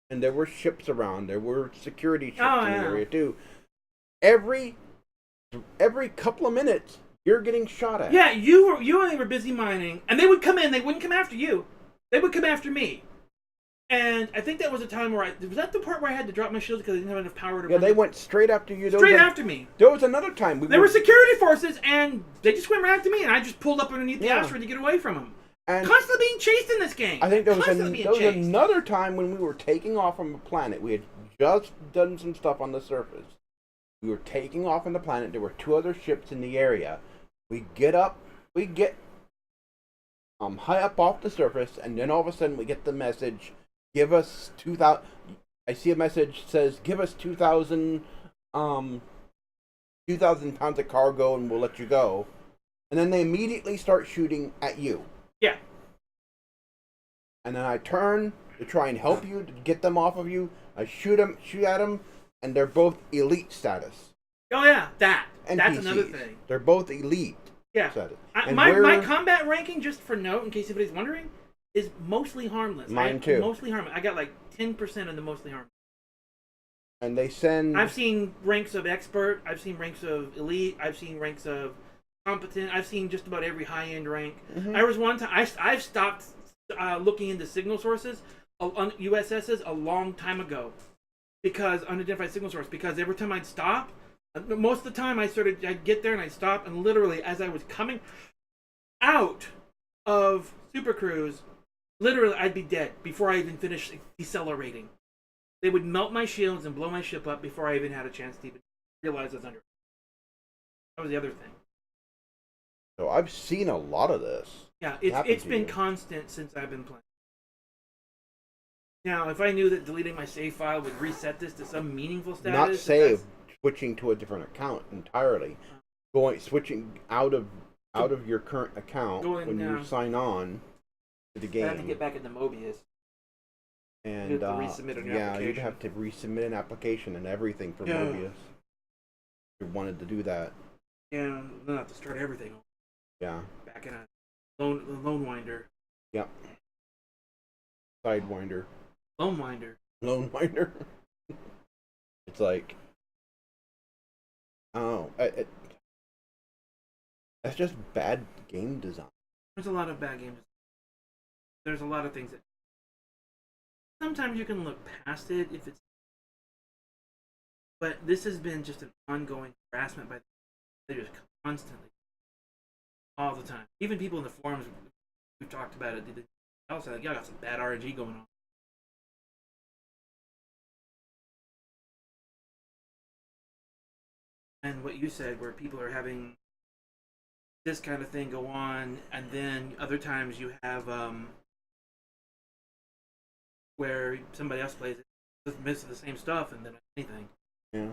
And there were ships around. There were security ships in the area too. Every couple of minutes, you're getting shot at. Yeah, you and they were busy mining, and they would come in. They wouldn't come after you. They would come after me. And I think that was a time where was that the part where I had to drop my shields because I didn't have enough power to. Yeah, they went straight after you. Straight after me. There was another time there were security forces, and they just went right after me, and I just pulled up underneath the asteroid to get away from them. And constantly being chased in this game. I think there was another time when we were taking off from a planet. We had just done some stuff on the surface. We were taking off on the planet. There were 2 other ships in the area. We get high up off the surface, and then all of a sudden we get the message, give us 2,000. I see a message says, give us 2,000 pounds of cargo and we'll let you go. And then they immediately start shooting at you. Yeah. And then I turn to try and help you to get them off of you. I shoot at them, and they're both elite status. Oh yeah, that's NPCs. Another thing. They're both elite status. My combat ranking, just for note, in case anybody's wondering, is mostly harmless. Mine too. Mostly harmless. I got like 10% in the mostly harmless. And they send. I've seen ranks of expert. I've seen ranks of elite. I've seen ranks of competent. I've seen just about every high-end rank. Mm-hmm. There was one time I've stopped looking into signal sources on USSs a long time ago because unidentified signal source. Because every time I'd stop, most of the time I'd get there and I'd stop, and literally as I was coming out of Super Cruise, literally I'd be dead before I even finished decelerating. They would melt my shields and blow my ship up before I even had a chance to even realize I was under. That was the other thing. So I've seen a lot of this. Yeah, it's been constant since I've been playing. Now, if I knew that deleting my save file would reset this to some meaningful status... Not save, switching to a different account entirely. Switching out of your current account when you sign on to the game. I have to get back into Mobius. And you'd have to resubmit an application. You'd have to resubmit an application and everything for Mobius. If you wanted to do that. Yeah, then I have to start everything. Yeah. Back in a Lone Winder. Yep. Sidewinder. Lone Winder. Lone Winder. It's like, that's just bad game design. There's a lot of bad game design. There's a lot of things that sometimes you can look past it if it's, but this has been just an ongoing harassment by they just constantly, all the time. Even people in the forums we've talked about it. They also like, y'all got some bad RNG going on. And what you said, where people are having this kind of thing go on, and then other times you have where somebody else plays it, misses the same stuff, and then anything. Yeah.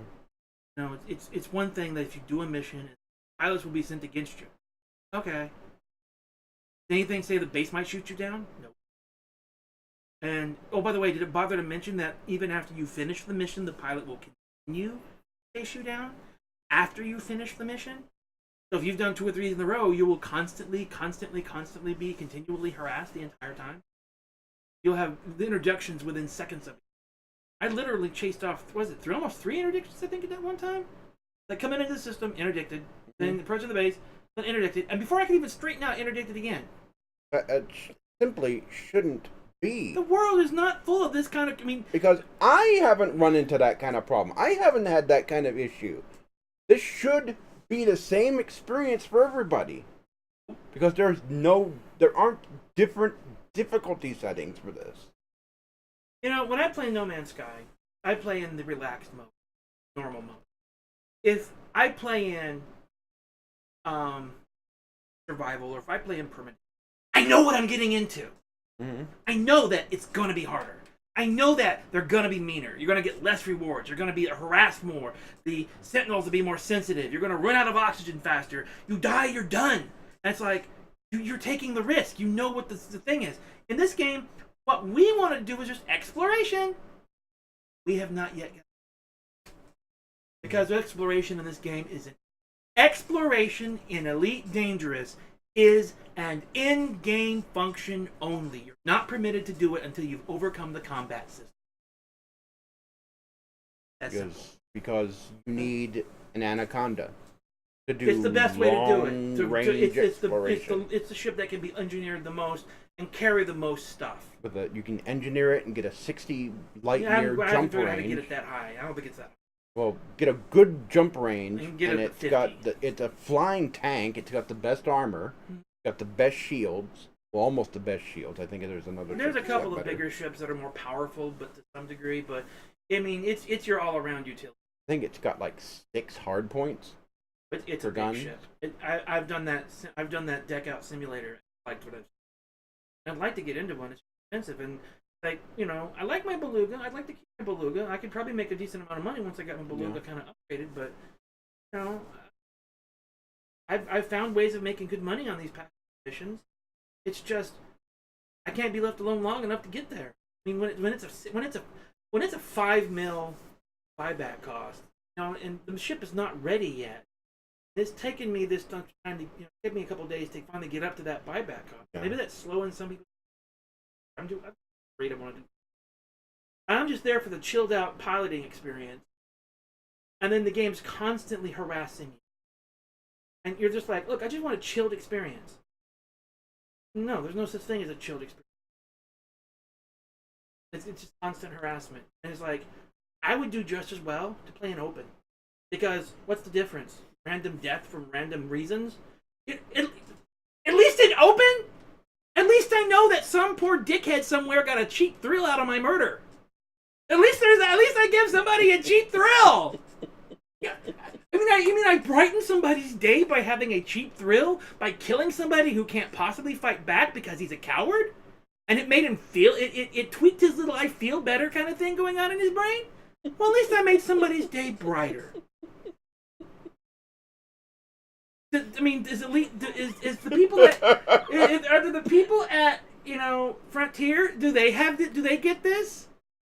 No, it's one thing that if you do a mission, pilots will be sent against you. Okay. Anything say the base might shoot you down? No. And oh, by the way, did it bother to mention that even after you finish the mission, the pilot will continue to chase you down after you finish the mission? So if you've done 2 or 3 in a row, you will constantly be continually harassed the entire time. You'll have the introductions within seconds of it. I literally chased off, almost 3 interdictions, I think, at that one time? Like, come into the system, interdicted, then approaching the base, then interdicted, and before I could even straighten out, interdicted again. It simply shouldn't be. The world is not full of this kind of, because I haven't run into that kind of problem. I haven't had that kind of issue. This should be the same experience for everybody. Because there aren't different difficulty settings for this. When I play No Man's Sky, I play in the relaxed mode, normal mode. If I play in survival, or if I play in permanent, I know what I'm getting into. Mm-hmm. I know that it's going to be harder. I know that they're going to be meaner. You're going to get less rewards. You're going to be harassed more. The sentinels will be more sensitive. You're going to run out of oxygen faster. You die, you're done. And it's like, You're taking the risk. You know what the thing is. In this game, what we want to do is just exploration. We have not yet. Because exploration in this game isn't. Exploration in Elite Dangerous is an in-game function only. You're not permitted to do it until you've overcome the combat system. That's simple. Because you need an anaconda to do It's the best way to do it. It's the ship that can be engineered the most and carry the most stuff. But you can engineer it and get a 60 light year I jump haven't figured out how to range. get it that high. I don't think it's that high. Well, get a good jump range, And get and it it's to got 50. it's a flying tank. It's got the best armor, got the best shields. Well, almost the best shields. I think there's another. There's a ship that's couple got of better. bigger ships that are more powerful, but to some degree. But I mean, it's your all-around utility. I think it's got like 6 hard points. But it's For a big guns? ship. I've done that. I've done that deck out simulator. I liked what I'd like to get into one. It's expensive, and like I like my beluga. I'd like to keep my beluga. I could probably make a decent amount of money once I got my beluga kind of upgraded. But I've found ways of making good money on these past missions. It's just I can't be left alone long enough to get there. I mean, when it's a $5 mil buyback cost, and the ship is not ready yet. It's taken me this time to take me a couple of days to finally get up to that buyback cost. Yeah. Maybe that's slowing some people. I'm afraid I want to do. I'm just there for the chilled out piloting experience, and then the game's constantly harassing you, and you're just like, look, I just want a chilled experience. No, there's no such thing as a chilled experience. It's just constant harassment, and it's like I would do just as well to play an open, because what's the difference? Random death from random reasons. At least in open, at least I know that some poor dickhead somewhere got a cheap thrill out of my murder. At least I give somebody a cheap thrill. Yeah, you mean I brighten somebody's day by having a cheap thrill by killing somebody who can't possibly fight back because he's a coward, and it made him feel it tweaked his little I feel better kind of thing going on in his brain. Well, at least I made somebody's day brighter. I mean, is the people at are the people at Frontier? Do they get this?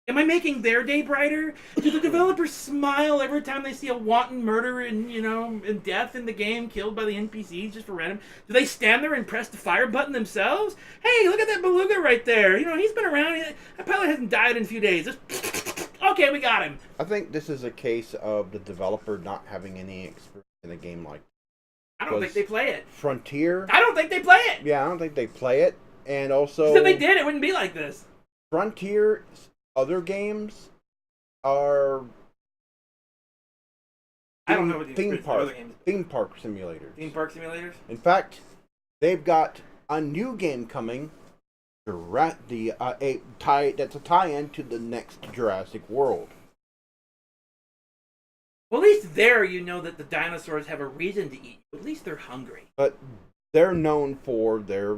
Am I making their day brighter? Do the developers smile every time they see a wanton murder and death in the game, killed by the NPCs just for random? Do they stand there and press the fire button themselves? Hey, look at that beluga right there. He's been around. That pilot hasn't died in a few days. Okay, we got him. I think this is a case of the developer not having any experience in a game like. I don't think they play it. Frontier. I don't think they play it. Yeah, I don't think they play it, and also. If they did, it wouldn't be like this. Frontier. Other games are. I don't know what theme park other games. theme park simulators. Theme park simulators. In fact, they've got a new game coming. That's a tie-in to the next Jurassic World. Well, at least there you know that the dinosaurs have a reason to eat. At least they're hungry. But they're known for their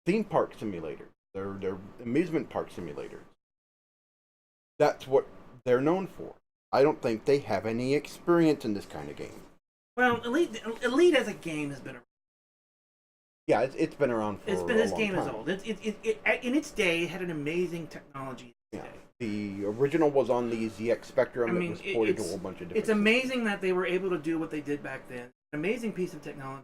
theme park simulators, their amusement park simulators. That's what they're known for. I don't think they have any experience in this kind of game. Well, Elite as a game has been around. Yeah, it's been around for a long time. This game is old. It in its day, it had an amazing technology. Yeah. The original was on the ZX Spectrum. I mean, it was ported to a whole bunch of different It's amazing that they were able to do what they did back then. An amazing piece of technology.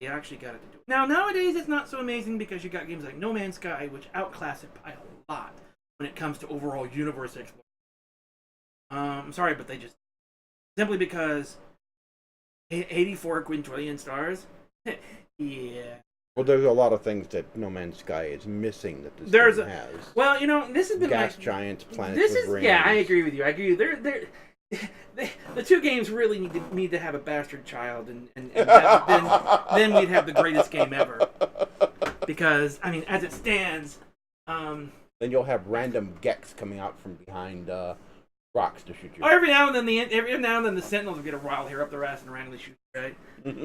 They actually got it to do it. Now, nowadays, it's not so amazing because you got games like No Man's Sky, which outclass it by a lot when it comes to overall universe exploration. I'm sorry, but they just... Simply because 84 quintillion stars? Yeah. Well, there's a lot of things that No Man's Sky is missing that this game has. Well, this has been gas giants, planets this with is rings. Yeah, I agree with you. I agree. The two games really need to have a bastard child, and then we'd have the greatest game ever. Because I mean, as it stands, then you'll have random Geks coming out from behind rocks to shoot you. Oh, every now and then the Sentinels will get a wild hair up their ass and randomly shoot you, right?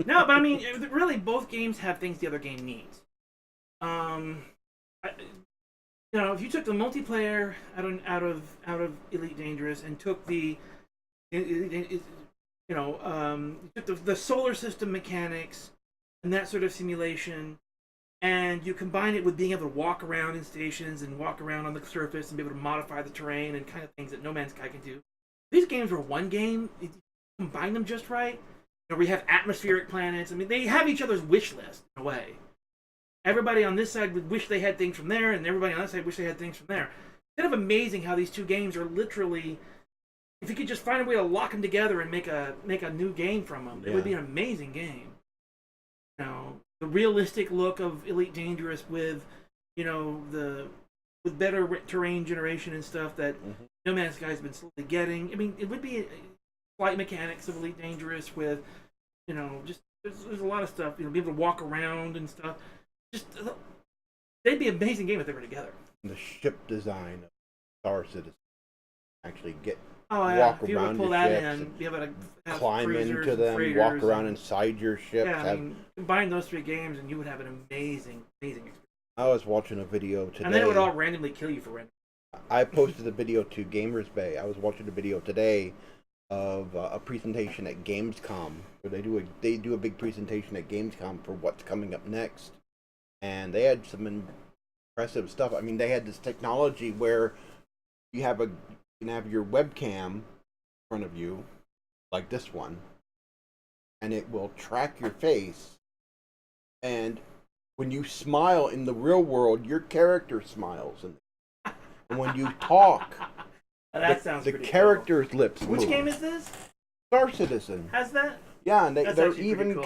No, but I mean, really, both games have things the other game needs. If you took the multiplayer out of Elite Dangerous and took the took the solar system mechanics and that sort of simulation and you combine it with being able to walk around in stations and walk around on the surface and be able to modify the terrain and kind of things that No Man's Sky can do. These games were one game. If you combine them just right. You know, we have atmospheric planets. I mean, they have each other's wish list in a way. Everybody on this side would wish they had things from there, and everybody on that side wish they had things from there. It's kind of amazing how these two games are literally. If you could just find a way to lock them together and make a new game from them, it would be an amazing game. You know, the realistic look of Elite Dangerous with, you know, with better terrain generation and stuff that No Man's Sky has been slowly getting. I mean, it would be flight mechanics of Elite Dangerous with, you know, just there's a lot of stuff. You know, be able to walk around and stuff. Just they'd be an amazing game if they were together. The ship design of Star Citizen actually get. Walk if around your ships and be able to climb into them, walk around inside your ships. Yeah, I mean, combine those three games and you would have an amazing experience. I was watching a video today. And then it would all randomly kill you for random. I posted a video to Gamers Bay. I was watching a video today of a presentation at Gamescom, where they do a big presentation at Gamescom for what's coming up next, and they had some impressive stuff. I mean, they had this technology where you can have your webcam in front of you, like this one, and it will track your face. And when you smile in the real world, your character smiles. And when you talk, the character's cool. lips move. Which game is this? Star Citizen. Has that? Yeah, and they're even cool.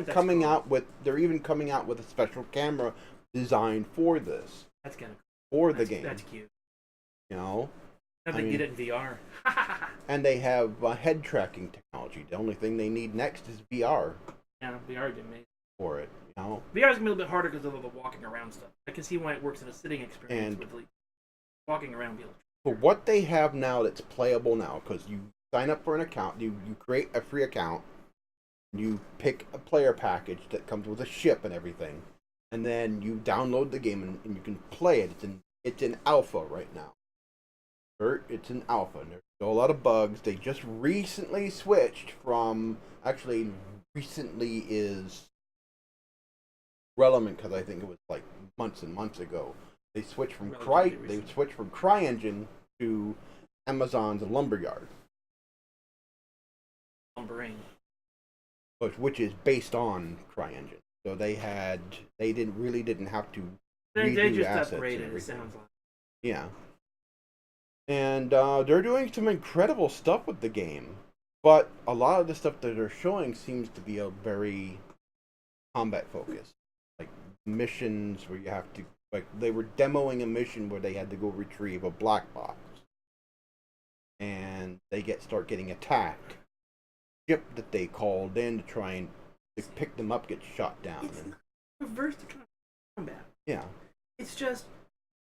coming out with a special camera designed for this. That's kind of cool. For the game. That's cute. You know. Now they get it in VR. And they have head tracking technology. The only thing they need next is VR. Yeah, VR would be amazing. For it, you know. VR is gonna be a little bit harder because of the walking around stuff. I can see why it works in a sitting experience with walking around. For what they have now that's playable now, because you sign up for an account, you create a free account, you pick a player package that comes with a ship and everything, and then you download the game and you can play it. It's in alpha right now. It's an alpha, and there's still a lot of bugs. They just recently switched from, actually recently is relevant because I think it was like months and months ago. They switched from CryEngine to Amazon's Lumberyard. Lumbering. Which is based on CryEngine. So they didn't have to They just assets upgraded, it sounds like. Yeah. And they're doing some incredible stuff with the game. But a lot of the stuff that they're showing seems to be a very combat focused. Like missions where you have to, like they were demoing a mission where they had to go retrieve a black box. And they start getting attacked. Ship that they called in to try and pick them up gets shot down. It's not reverse to combat. Yeah. It's just,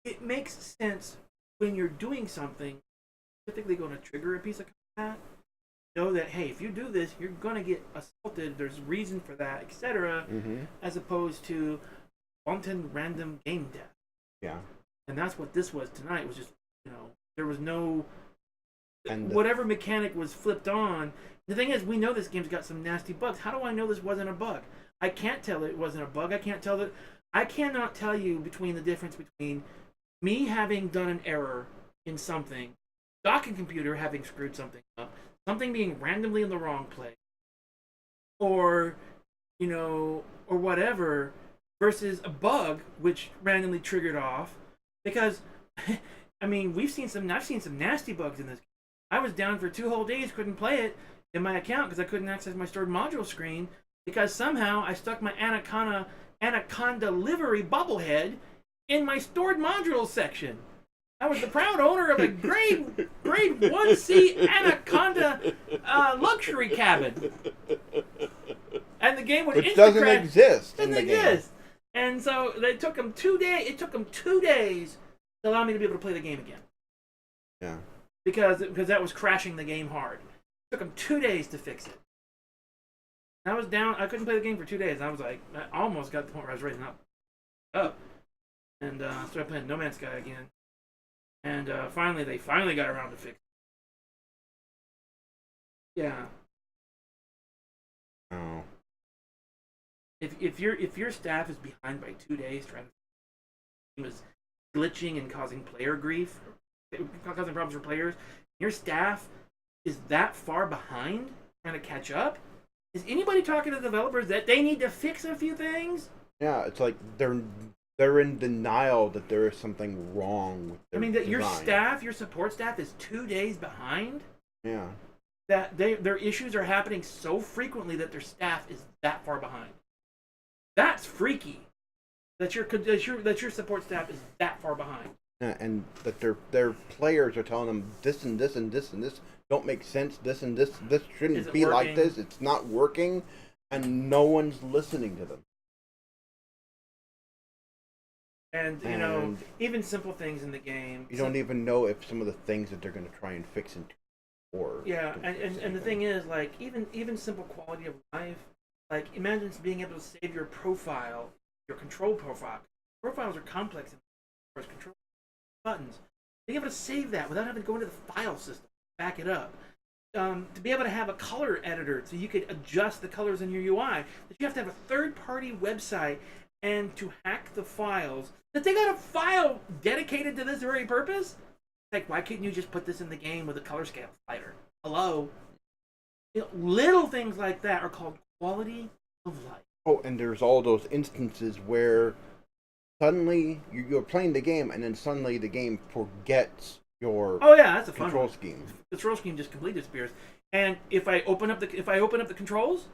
it makes sense when you're doing something, specifically going to trigger a piece of combat. Know that, hey, if you do this, you're going to get assaulted, there's reason for that, etc. As opposed to wanton random game death. Yeah. And that's what this was tonight, was just, you know, there was no, whatever mechanic was flipped on. The thing is, we know this game's got some nasty bugs. How do I know this wasn't a bug? I can't tell it wasn't a bug. I cannot tell you between the difference between me having done an error in something, docking computer having screwed something up, something being randomly in the wrong place, or, you know, or whatever, versus a bug which randomly triggered off. Because, I mean, I've seen some nasty bugs in this game. I was down for 2 whole days, couldn't play it in my account because I couldn't access my stored module screen because somehow I stuck my Anaconda livery bobblehead in my stored modules section. I was the proud owner of a grade 1C Anaconda luxury cabin. And the game would Which doesn't exist. Doesn't exist. And so it took them 2 days. It took them 2 days to allow me to be able to play the game again. Yeah. Because that was crashing the game hard. It took them 2 days to fix it. I was down. I couldn't play the game for 2 days. I was like, I almost got to the point where I was raising up. And started playing No Man's Sky again. And they finally got around to fix it. Yeah. Oh. If your staff is behind by 2 days trying to is glitching and causing player grief, causing problems for players, your staff is that far behind trying to catch up. Is anybody talking to developers that they need to fix a few things? Yeah, it's like they're in denial that there is something wrong with their that your design. staff, your support staff, is 2 days behind. Yeah. That their issues are happening so frequently that their staff is that far behind. That's freaky. That your support staff is that far behind. Yeah, and that their players are telling them this and this and this and this don't make sense. This and this shouldn't be like this. It's not working, and no one's listening to them. And even simple things in the game. You don't even know if some of the things that they're going to try and fix in or yeah, and the thing is, like, even simple quality of life. Like, imagine being able to save your profile, your control profile. Profiles are complex as control buttons. Being able to save that without having to go into the file system, back it up. To be able to have a color editor so you could adjust the colors in your UI. That you have to have a third-party website and to hack the files. That they got a file dedicated to this very purpose? Like, why couldn't you just put this in the game with a color scale slider? Hello? Little things like that are called quality of life. Oh, and there's all those instances where suddenly you're playing the game, and then suddenly the game forgets your that's a fun control one. scheme. The control scheme just completely disappears. And if I open up the controls,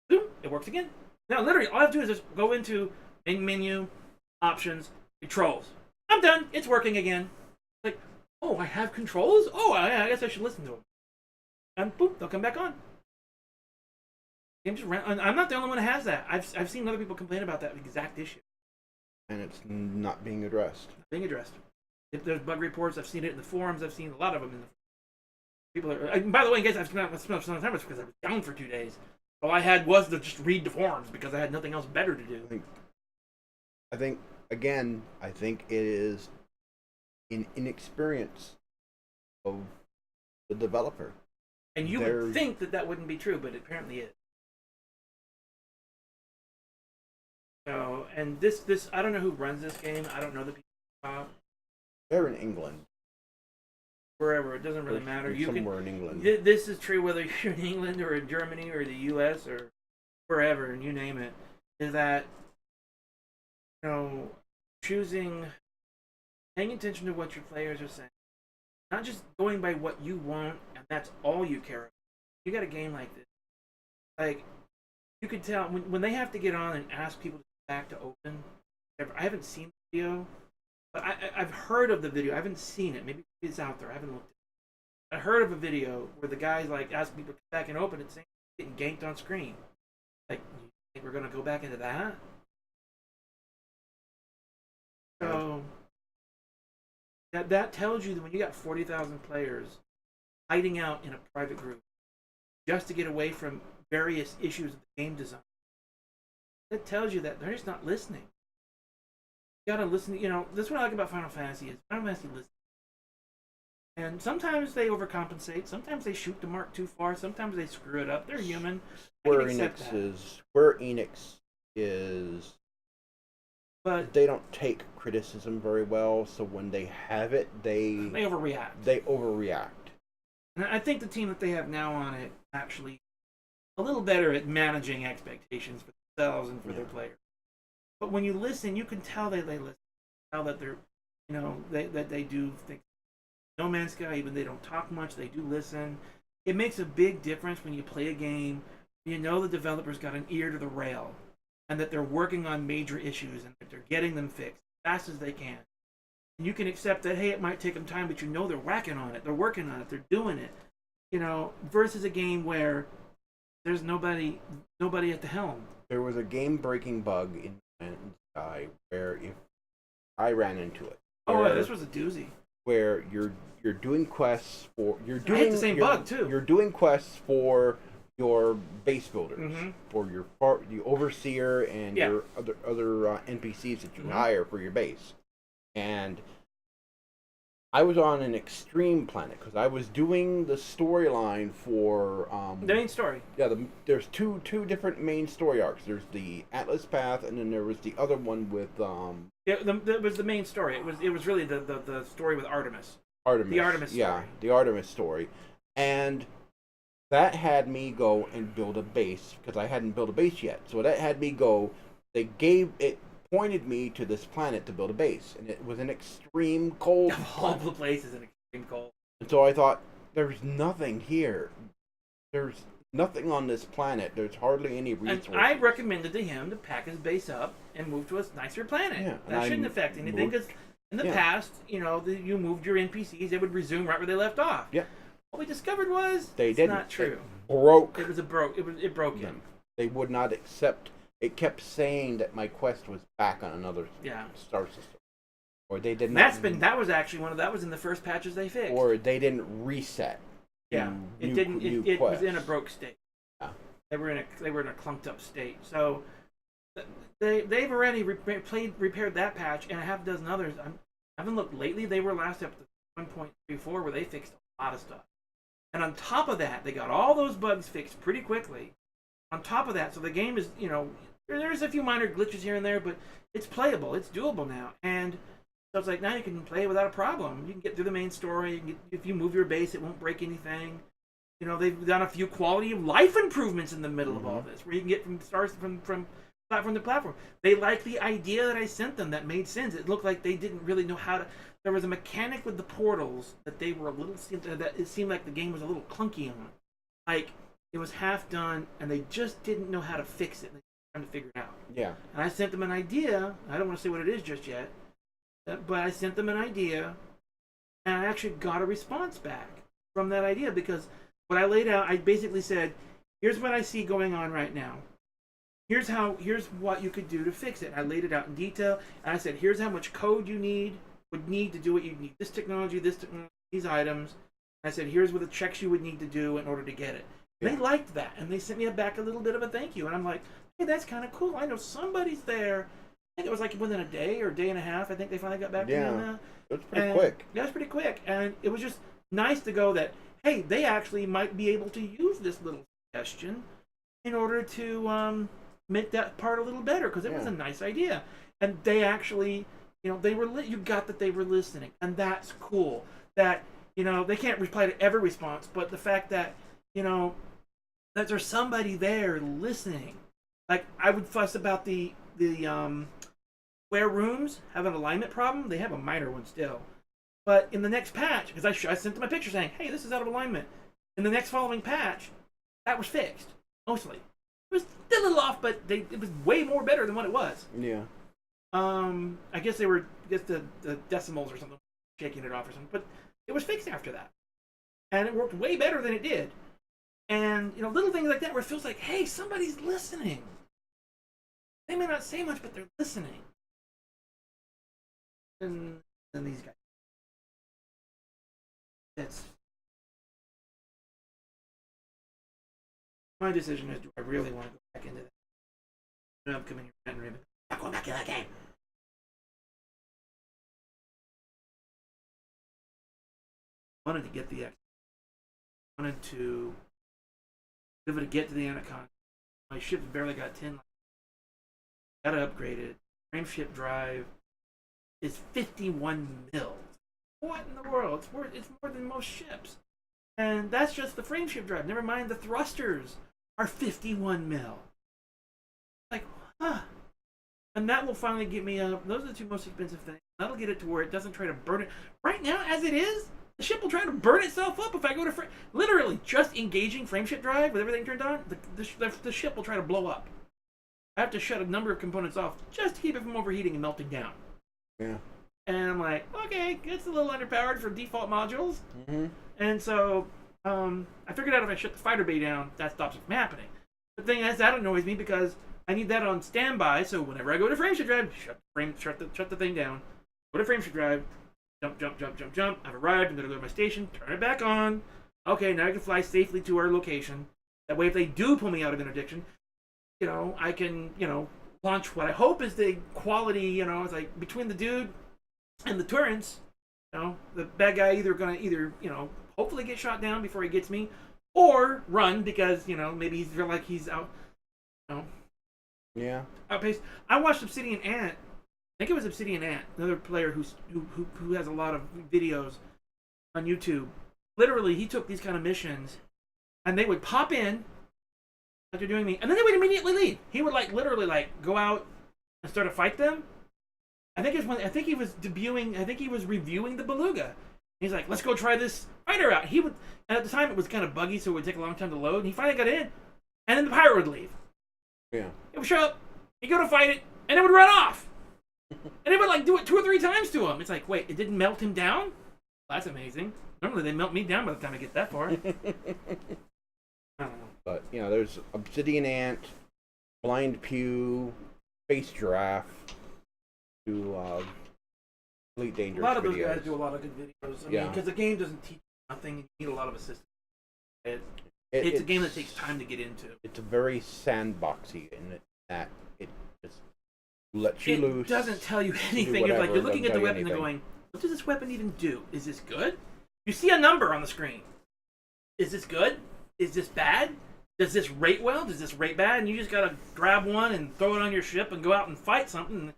boom, it works again. Now, literally, all I have to do is just go into main menu, options, controls. I'm done. It's working again. Like, oh, I have controls? Oh, I guess I should listen to them. And boom, they'll come back on. I'm not the only one that has that. I've seen other people complain about that exact issue. And it's not being addressed. If there's bug reports, I've seen it in the forums. I've seen a lot of them in the people are. By the way, guys, I've spent some time because I was down for 2 days. All I had was to just read the forums because I had nothing else better to do. I think it is an inexperience of the developer. And you would think that wouldn't be true, but it apparently is. So, and this I don't know who runs this game. I don't know the people. They're in England. Wherever, it doesn't really matter. Somewhere in England. This is true whether you're in England or in Germany or the U.S. or wherever, and you name it. Is that paying attention to what your players are saying, not just going by what you want and that's all you care about. You got a game like this, like you could tell when they have to get on and ask people to come back to open. I haven't seen the video. But I've heard of the video. I haven't seen it. Maybe it's out there. I haven't looked at it. I heard of a video where the guy's like asking people to come back and open it, saying getting ganked on screen. Like, you think we're going to go back into that? So that tells you that when you got 40,000 players hiding out in a private group just to get away from various issues of the game design, that tells you that they're just not listening. You gotta listen. This is what I like about Final Fantasy is Final Fantasy listens. And sometimes they overcompensate. Sometimes they shoot the mark too far. Sometimes they screw it up. They're human. Square Enix is, but they don't take criticism very well. So when they have it, they overreact. And I think the team that they have now on it actually a little better at managing expectations for themselves and for their players. But when you listen, you can tell they listen. Tell that they're, that they do think. No Man's Sky, even they don't talk much, they do listen. It makes a big difference when you play a game. You know the developer's got an ear to the rail, and that they're working on major issues and that they're getting them fixed as fast as they can. And you can accept that, hey, it might take them time, but they're whacking on it, they're working on it, they're doing it. Versus a game where there's nobody at the helm. There was a game-breaking bug in Man's Sky where if I ran into it. This was a doozy. Where you're doing quests for I hit the same bug too. You're doing quests for your base builders, for your the overseer and your other NPCs that you hire for your base. And I was on an extreme planet because I was doing the storyline for The main story. yeah. There's two different main story arcs. There's the Atlas Path, and then there was the other one with It was the main story. It was really the story with Artemis. Artemis. The Artemis story. Yeah, the Artemis story, and that had me go and build a base because I hadn't built a base yet. So that had me go. It pointed me to this planet to build a base, and it was an extreme cold. Of all the places in extreme cold. And so I thought, there's nothing here. There's nothing on this planet. There's hardly any resources. And I recommended to him to pack his base up and move to a nicer planet. Yeah, that shouldn't affect anything because in the past, you moved your NPCs, they would resume right where they left off. Yeah. What we discovered was they didn't. Not true. It broke. It broke him. They would not accept. It kept saying that my quest was back on another star system, or they did not. That was actually that was in the first patches they fixed. Or they didn't reset. Yeah, it didn't. It was in a broke state. Yeah. They were in a clunked up state. So they've already repaired that patch and a half dozen others. I haven't looked lately. They were last up to 1.34 where they fixed a lot of stuff. And on top of that, they got all those bugs fixed pretty quickly. On top of that, so the game is, there's a few minor glitches here and there, but it's playable. It's doable now. And so it's like, now you can play it without a problem. You can get through the main story. If you move your base, it won't break anything. They've done a few quality of life improvements in the middle of all this, where you can get from stars from platform to platform. They liked the idea that I sent them that made sense. It looked like they didn't really know how to. There was a mechanic with the portals that they were that it seemed like the game was a little clunky on. Like, it was half done, and they just didn't know how to fix it. They were trying to figure it out. Yeah. And I sent them an idea. I don't want to say what it is just yet, but I sent them an idea, and I actually got a response back from that idea because what I laid out, I basically said, here's what I see going on right now. Here's what you could do to fix it. I laid it out in detail, and I said, here's how much code you would need to do what you need. This technology, these items. I said, here's what the checks you would need to do in order to get it. Yeah. They liked that, and they sent me back a little bit of a thank you. And I'm like, hey, that's kind of cool. I know somebody's there. I think it was like within a day or a day and a half. I think they finally got back to me on that. It was pretty quick. Yeah, it was pretty quick. And it was just nice to go that, hey, they actually might be able to use this little suggestion in order to make that part a little better because it was a nice idea. And they actually, they were you got that they were listening, and that's cool. That they can't reply to every response, but the fact that that there's somebody there listening. Like, I would fuss about the square rooms have an alignment problem. They have a minor one still, but in the next patch, because I sent them a picture saying, hey, this is out of alignment. In the next following patch, that was fixed mostly. It was still a little off, but it was way more better than what it was. Yeah. I guess the decimals or something shaking it off or something, but it was fixed after that, and it worked way better than it did. And little things like that where it feels like, hey, somebody's listening. They may not say much, but they're listening. And these guys. That's my decision is, do I really want to go back into that? I'm coming here and not going back in that game. I wanted to get the X. I wanted to be able to get to the Anaconda. My ship's barely got 10. Got to upgrade it. Frameship drive is 51 mils. What in the world? It's more than most ships. And that's just the frameship drive. Never mind the thrusters are 51 mil. Like, huh. And that will finally get me up. Those are the two most expensive things. That'll get it to where it doesn't try to burn it. Right now, as it is, the ship will try to burn itself up if I go to literally just engaging frameship drive with everything turned on. The ship will try to blow up. I have to shut a number of components off just to keep it from overheating and melting down. Yeah. And I'm like, okay, it's a little underpowered for default modules. Mm-hmm. And so I figured out if I shut the fighter bay down, that stops it from happening. The thing is, that annoys me because I need that on standby. So whenever I go to frameship drive, shut the thing down. Go to frameship drive. Jump. I've arrived. I'm going to go to my station. Turn it back on. Okay, now I can fly safely to our location. That way, if they do pull me out of interdiction, I can, launch what I hope is the quality, it's like between the dude and the turrets, the bad guy either gonna hopefully get shot down before he gets me, or run because maybe he's feel like he's out. Yeah. Outpaced. I watched Obsidian Ant. I think it was Obsidian Ant, another player who has a lot of videos on YouTube. Literally, he took these kind of missions, and they would pop in after doing me, and then they would immediately leave. He would literally go out and start to fight them. I think he was debuting. I think he was reviewing the Beluga. He's like, "Let's go try this fighter out." He would, and at the time it was kind of buggy, so it would take a long time to load. And he finally got in, and then the pirate would leave. Yeah. It would show up. He'd go to fight it, and it would run off. And it would do it 2 or 3 times to him. It's like, wait, it didn't melt him down? That's amazing. Normally they melt me down by the time I get that far. I don't know. But there's Obsidian Ant, Blind Pew, Space Giraffe, do Elite Dangerous videos. A lot of those guys do a lot of good videos. I mean, because the game doesn't teach nothing. You need a lot of assistance. It's a game that takes time to get into. It's very sandboxy in that it just lets you loose. It doesn't tell you anything. You're looking at the weapon and going, what does this weapon even do? Is this good? You see a number on the screen. Is this good? Is this bad? Does this rate well? Does this rate bad? And you just gotta grab one and throw it on your ship and go out and fight something.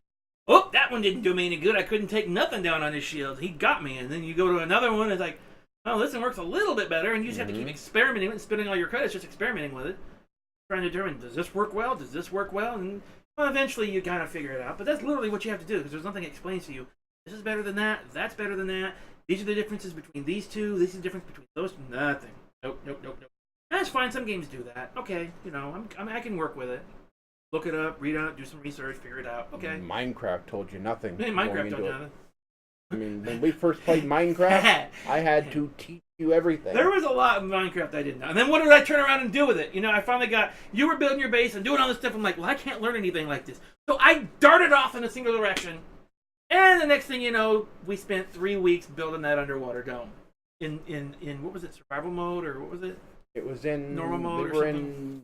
Oh, that one didn't do me any good. I couldn't take nothing down on his shield. He got me. And then you go to another one and it's like, oh, this one works a little bit better. And you just have to keep experimenting and spending all your credits just experimenting with it. Trying to determine, does this work well? Does this work well? And eventually you kind of figure it out. But that's literally what you have to do because there's nothing that explains to you. This is better than that. That's better than that. These are the differences between these two. This is the difference between those. Nothing. Nope. That's fine. Some games do that. Okay, I can work with it. Look it up, read on it, do some research, figure it out. Okay. Minecraft told you nothing. Minecraft told you nothing. I mean, when we first played Minecraft, I had to teach you everything. There was a lot of Minecraft I didn't know. And then what did I turn around and do with it? I finally you were building your base and doing all this stuff. I'm like, well, I can't learn anything like this. So I darted off in a single direction. And the next thing you know, we spent 3 weeks building that underwater dome. In what was it, survival mode, or what was it? It was in normal mode or something?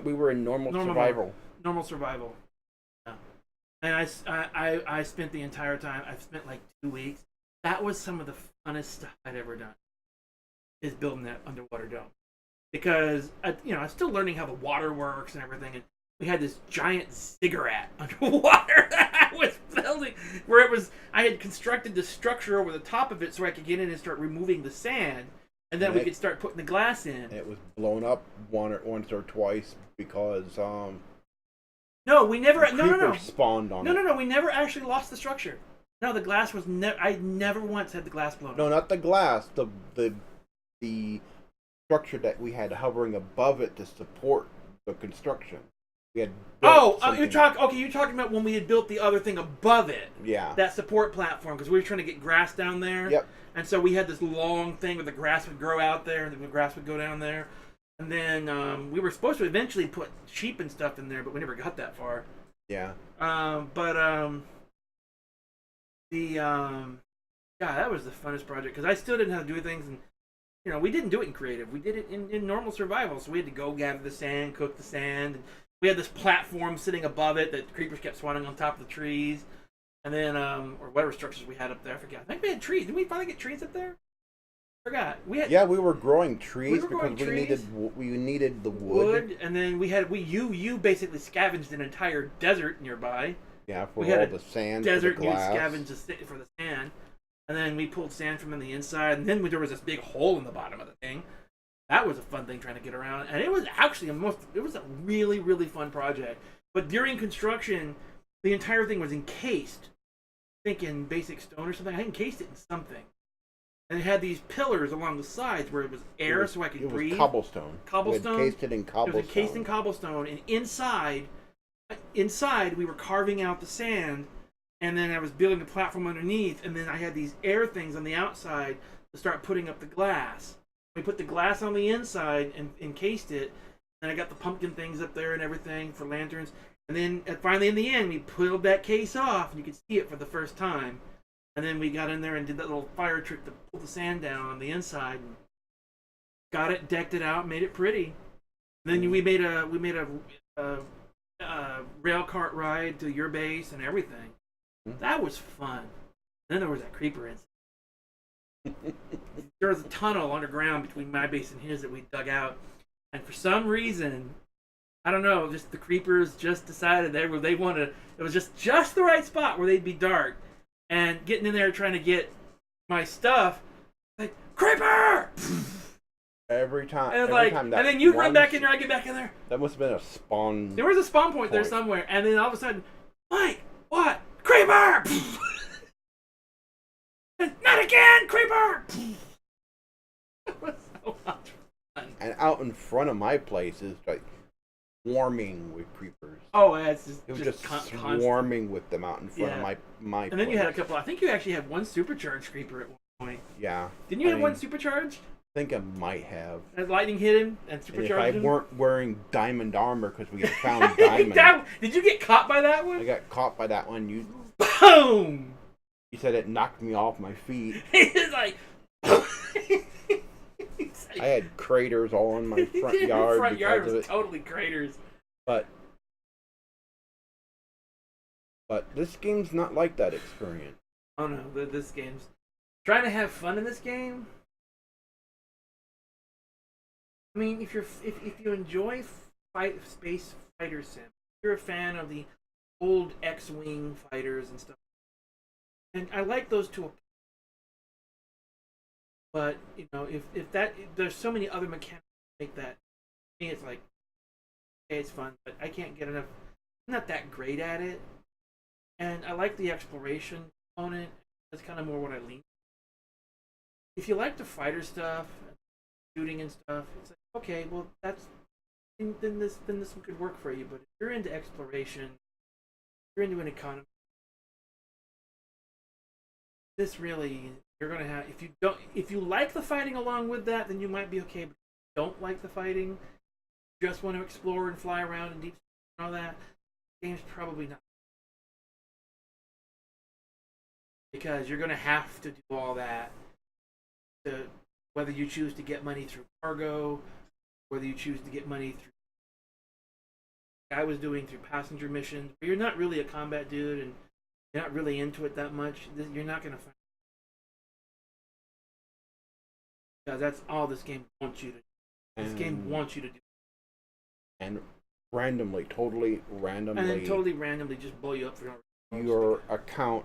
We were in normal survival. Mode. Normal survival. Yeah. And I spent the entire time, I've spent 2 weeks. That was some of the funnest stuff I'd ever done, is building that underwater dome. Because, I'm still learning how the water works and everything. And we had this giant ziggurat underwater that I was building, where I had constructed this structure over the top of it so I could get in and start removing the sand. And then we could start putting the glass in. It was blown up once or twice because no, we never. No. Spawned on it. No. We never actually lost the structure. No, the glass was never. I never once had the glass blown up. No, not the glass. The structure that we had hovering above it to support the construction. We had. You're talking about when we had built the other thing above it. Yeah. That support platform, because we were trying to get grass down there. Yep. And so we had this long thing where the grass would grow out there, and the grass would go down there. And then we were supposed to eventually put sheep and stuff in there, but we never got that far. Yeah. God, that was the funnest project because I still didn't know how to do things, and we didn't do it in creative. We did it in normal survival. So we had to go gather the sand, cook the sand, and we had this platform sitting above it that creepers kept spawning on top of the trees, and then or whatever structures we had up there. I forgot. I think we had trees. Did we finally get trees up there? Forgot. We were growing trees we needed the wood. And then you basically scavenged an entire desert nearby. Yeah, for all the sand. Desert, for the glass. You scavenged for the sand, and then we pulled sand from the inside, and then there was this big hole in the bottom of the thing. That was a fun thing trying to get around, and it was actually it was a really, really fun project. But during construction, the entire thing was encased. I think in basic stone or something. I encased it in something. And it had these pillars along the sides where it was air so I could breathe. It was cobblestone. Cobblestone. We had encased it in cobblestone. It was encased in cobblestone, and inside we were carving out the sand, and then I was building the platform underneath, and then I had these air things on the outside to start putting up the glass. We put the glass on the inside and encased it, and I got the pumpkin things up there and everything for lanterns. And then finally in the end, we pulled that case off, and you could see it for the first time. And then we got in there and did that little fire trick to pull the sand down on the inside. And got it, decked it out, made it pretty. And then we made a rail cart ride to your base and everything. That was fun. Then there was that creeper incident. There was a tunnel underground between my base and his that we dug out, and for some reason, I don't know, just the creepers just decided they wanted. It was just the right spot where they'd be dark, and getting in there trying to get my stuff, like creeper. Every time, And every time that and then you run back in one- there, I get back in there. That must have been a spawn. There was a spawn point there somewhere, and then all of a sudden, Mike, what? Creeper! Not again, creeper! It was so much fun. And out in front of my place is like swarming with creepers. Oh, yeah, it's It was just just constant. swarming with them out in front of my And then you place. had a couple. I think you actually had one supercharged creeper at one point. Yeah. Didn't you have one supercharged? I think I might have. And lightning hit him and And supercharged if I him. weren't wearing diamond armor because we had found diamond. Did you get caught by that I one? got caught by that one. You Boom! said it knocked me off my feet. It's like. I had craters all in my front yard. Front yard because of was it. totally craters. But this game's not like that experience. Oh no, this game's trying to have fun in this game. I mean, if you enjoy space fighter sim, if you're a fan of the old X-wing fighters and stuff, and I like those to a point. But you know, if there's so many other mechanics that make that. To me, it's like, okay, it's fun, but I can't get enough. I'm not that great at it, and I like the exploration component. That's kind of more what I lean. If you like the fighter stuff, shooting and stuff, it's like, okay, well then this one could work for you. But if you're into exploration, if you're into an economy, this really you're gonna have. If you like the fighting along with that, then you might be okay. But if you don't like the fighting, just want to explore and fly around and deep and all that, the game's probably not. Because you're going to have to do all that, whether you choose to get money through cargo, whether you choose to get money through. I was doing through passenger missions. But you're not really a combat dude, and you're not really into it that much. You're not going to find. Because that's all this game wants you to do. This game wants you to do. And totally randomly. And then totally randomly just blow you up for no reason. Your account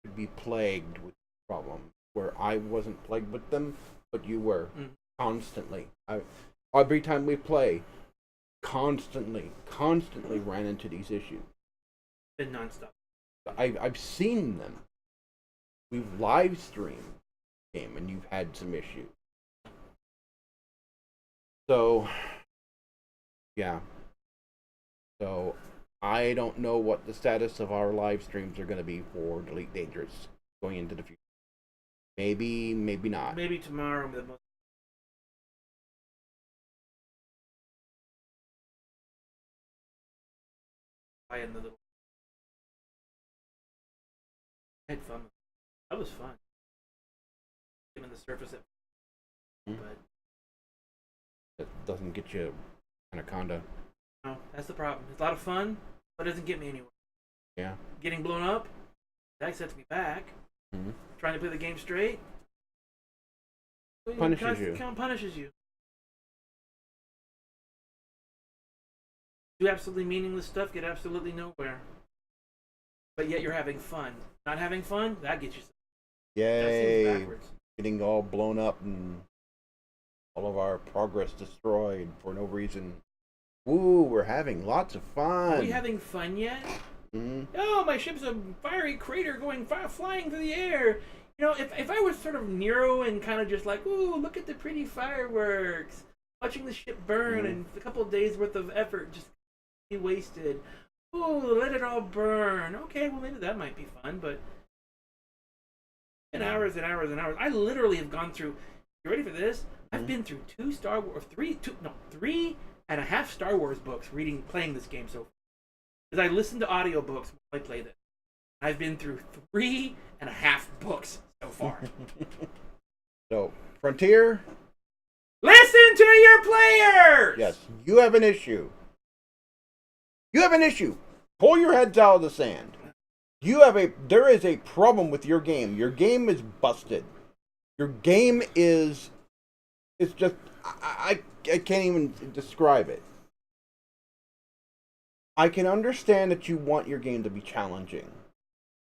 could be plagued with problems where I wasn't plagued with them, but you were constantly. Every time we play, constantly ran into these issues. Been nonstop. I've seen them. We've live streamed the game, and you've had some issues. So, yeah. So, I don't know what the status of our live streams are going to be for Delete Dangerous going into the future. Maybe not. Maybe tomorrow. I had the little. I had fun. That was fun. Given the surface, but It doesn't get you Anaconda. no, that's the problem. It's a lot of fun, but it doesn't get me anywhere. Yeah. Getting blown up, that sets me back. Mm-hmm. Trying to play the game straight Punishes you. Kind of punishes you. Do absolutely meaningless stuff, get absolutely nowhere. But yet you're having fun. Not having fun, that gets you. That seems Yay. backwards. Getting all blown up and all of our progress destroyed for no reason. Woo, we're having lots of fun. Are we having fun yet? Mm-hmm. Oh, my ship's a fiery crater going flying through the air. You know, if I was sort of Nero and kind of just like, ooh, look at the pretty fireworks, watching the ship burn and a couple of days worth of effort just be wasted. Ooh, let it all burn. Okay, well maybe that might be fun, but and hours and hours and hours. I literally have gone through. You ready for this? I've been through three and a half Star Wars books playing this game so far. Because I listen to audiobooks while I play this. I've been through 3.5 books so far. So, Frontier? Listen to your players! Yes, you have an issue. You have an issue. Pull your heads out of the sand. There is a problem with your game. Your game is busted. Your game is, it's just, I can't even describe it. I can understand that you want your game to be challenging,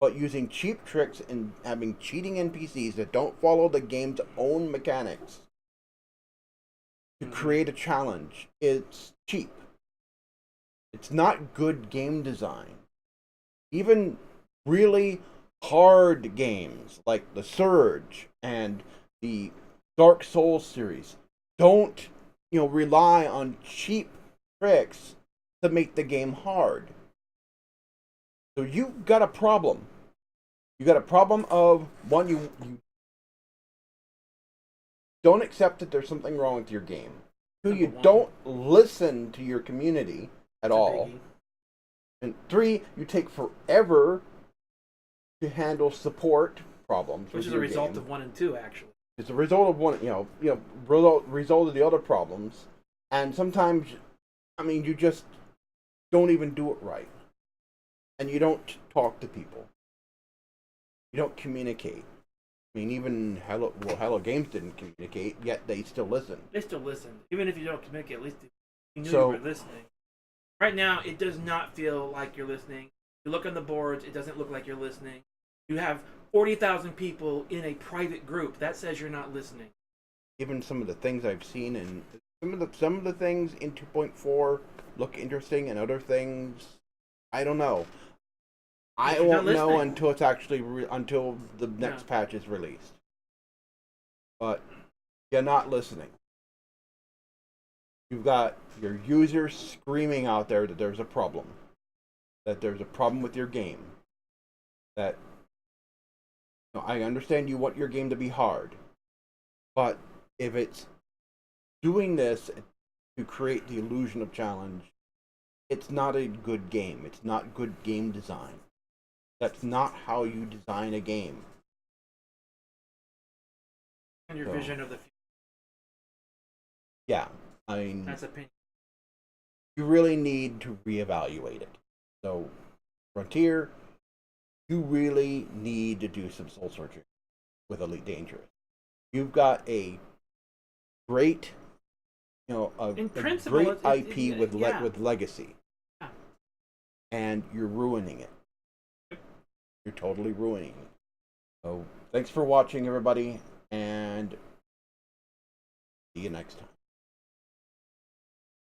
but using cheap tricks and having cheating NPCs that don't follow the game's own mechanics to create a challenge, it's cheap. It's not good game design. Even really hard games like the Surge and the Dark Souls series don't, rely on cheap tricks to make the game hard. So you've got a problem. You got a problem of one, you don't accept that there's something wrong with your game. Two, you don't listen to your community at all. And three, you take forever to handle support problems. Which is a result of 1 and 2, actually. It's a result of one, result of the other problems. And sometimes, you just don't even do it right. And you don't talk to people. You don't communicate. Even Hello Games didn't communicate, yet they still listen. They still listen. Even if you don't communicate, at least you knew you were listening. Right now, it does not feel like you're listening. You look on the boards, it doesn't look like you're listening. You have 40,000 people in a private group. That says you're not listening. Even some of the things I've seen, and some of the things in 2.4 look interesting, and other things, I don't know. I won't know until it's actually until the next patch is released. But you're not listening. You've got your users screaming out there that there's a problem. That there's a problem with your game. That I understand you want your game to be hard. But if it's doing this to create the illusion of challenge, it's not a good game. It's not good game design. That's not how you design a game. And your vision of the future. Yeah, that's opinion. You really need to reevaluate it. So, Frontier, you really need to do some soul searching with Elite Dangerous. You've got a great, great IP with legacy, and you're ruining it. You're totally ruining it. So, thanks for watching, everybody, and see you next time.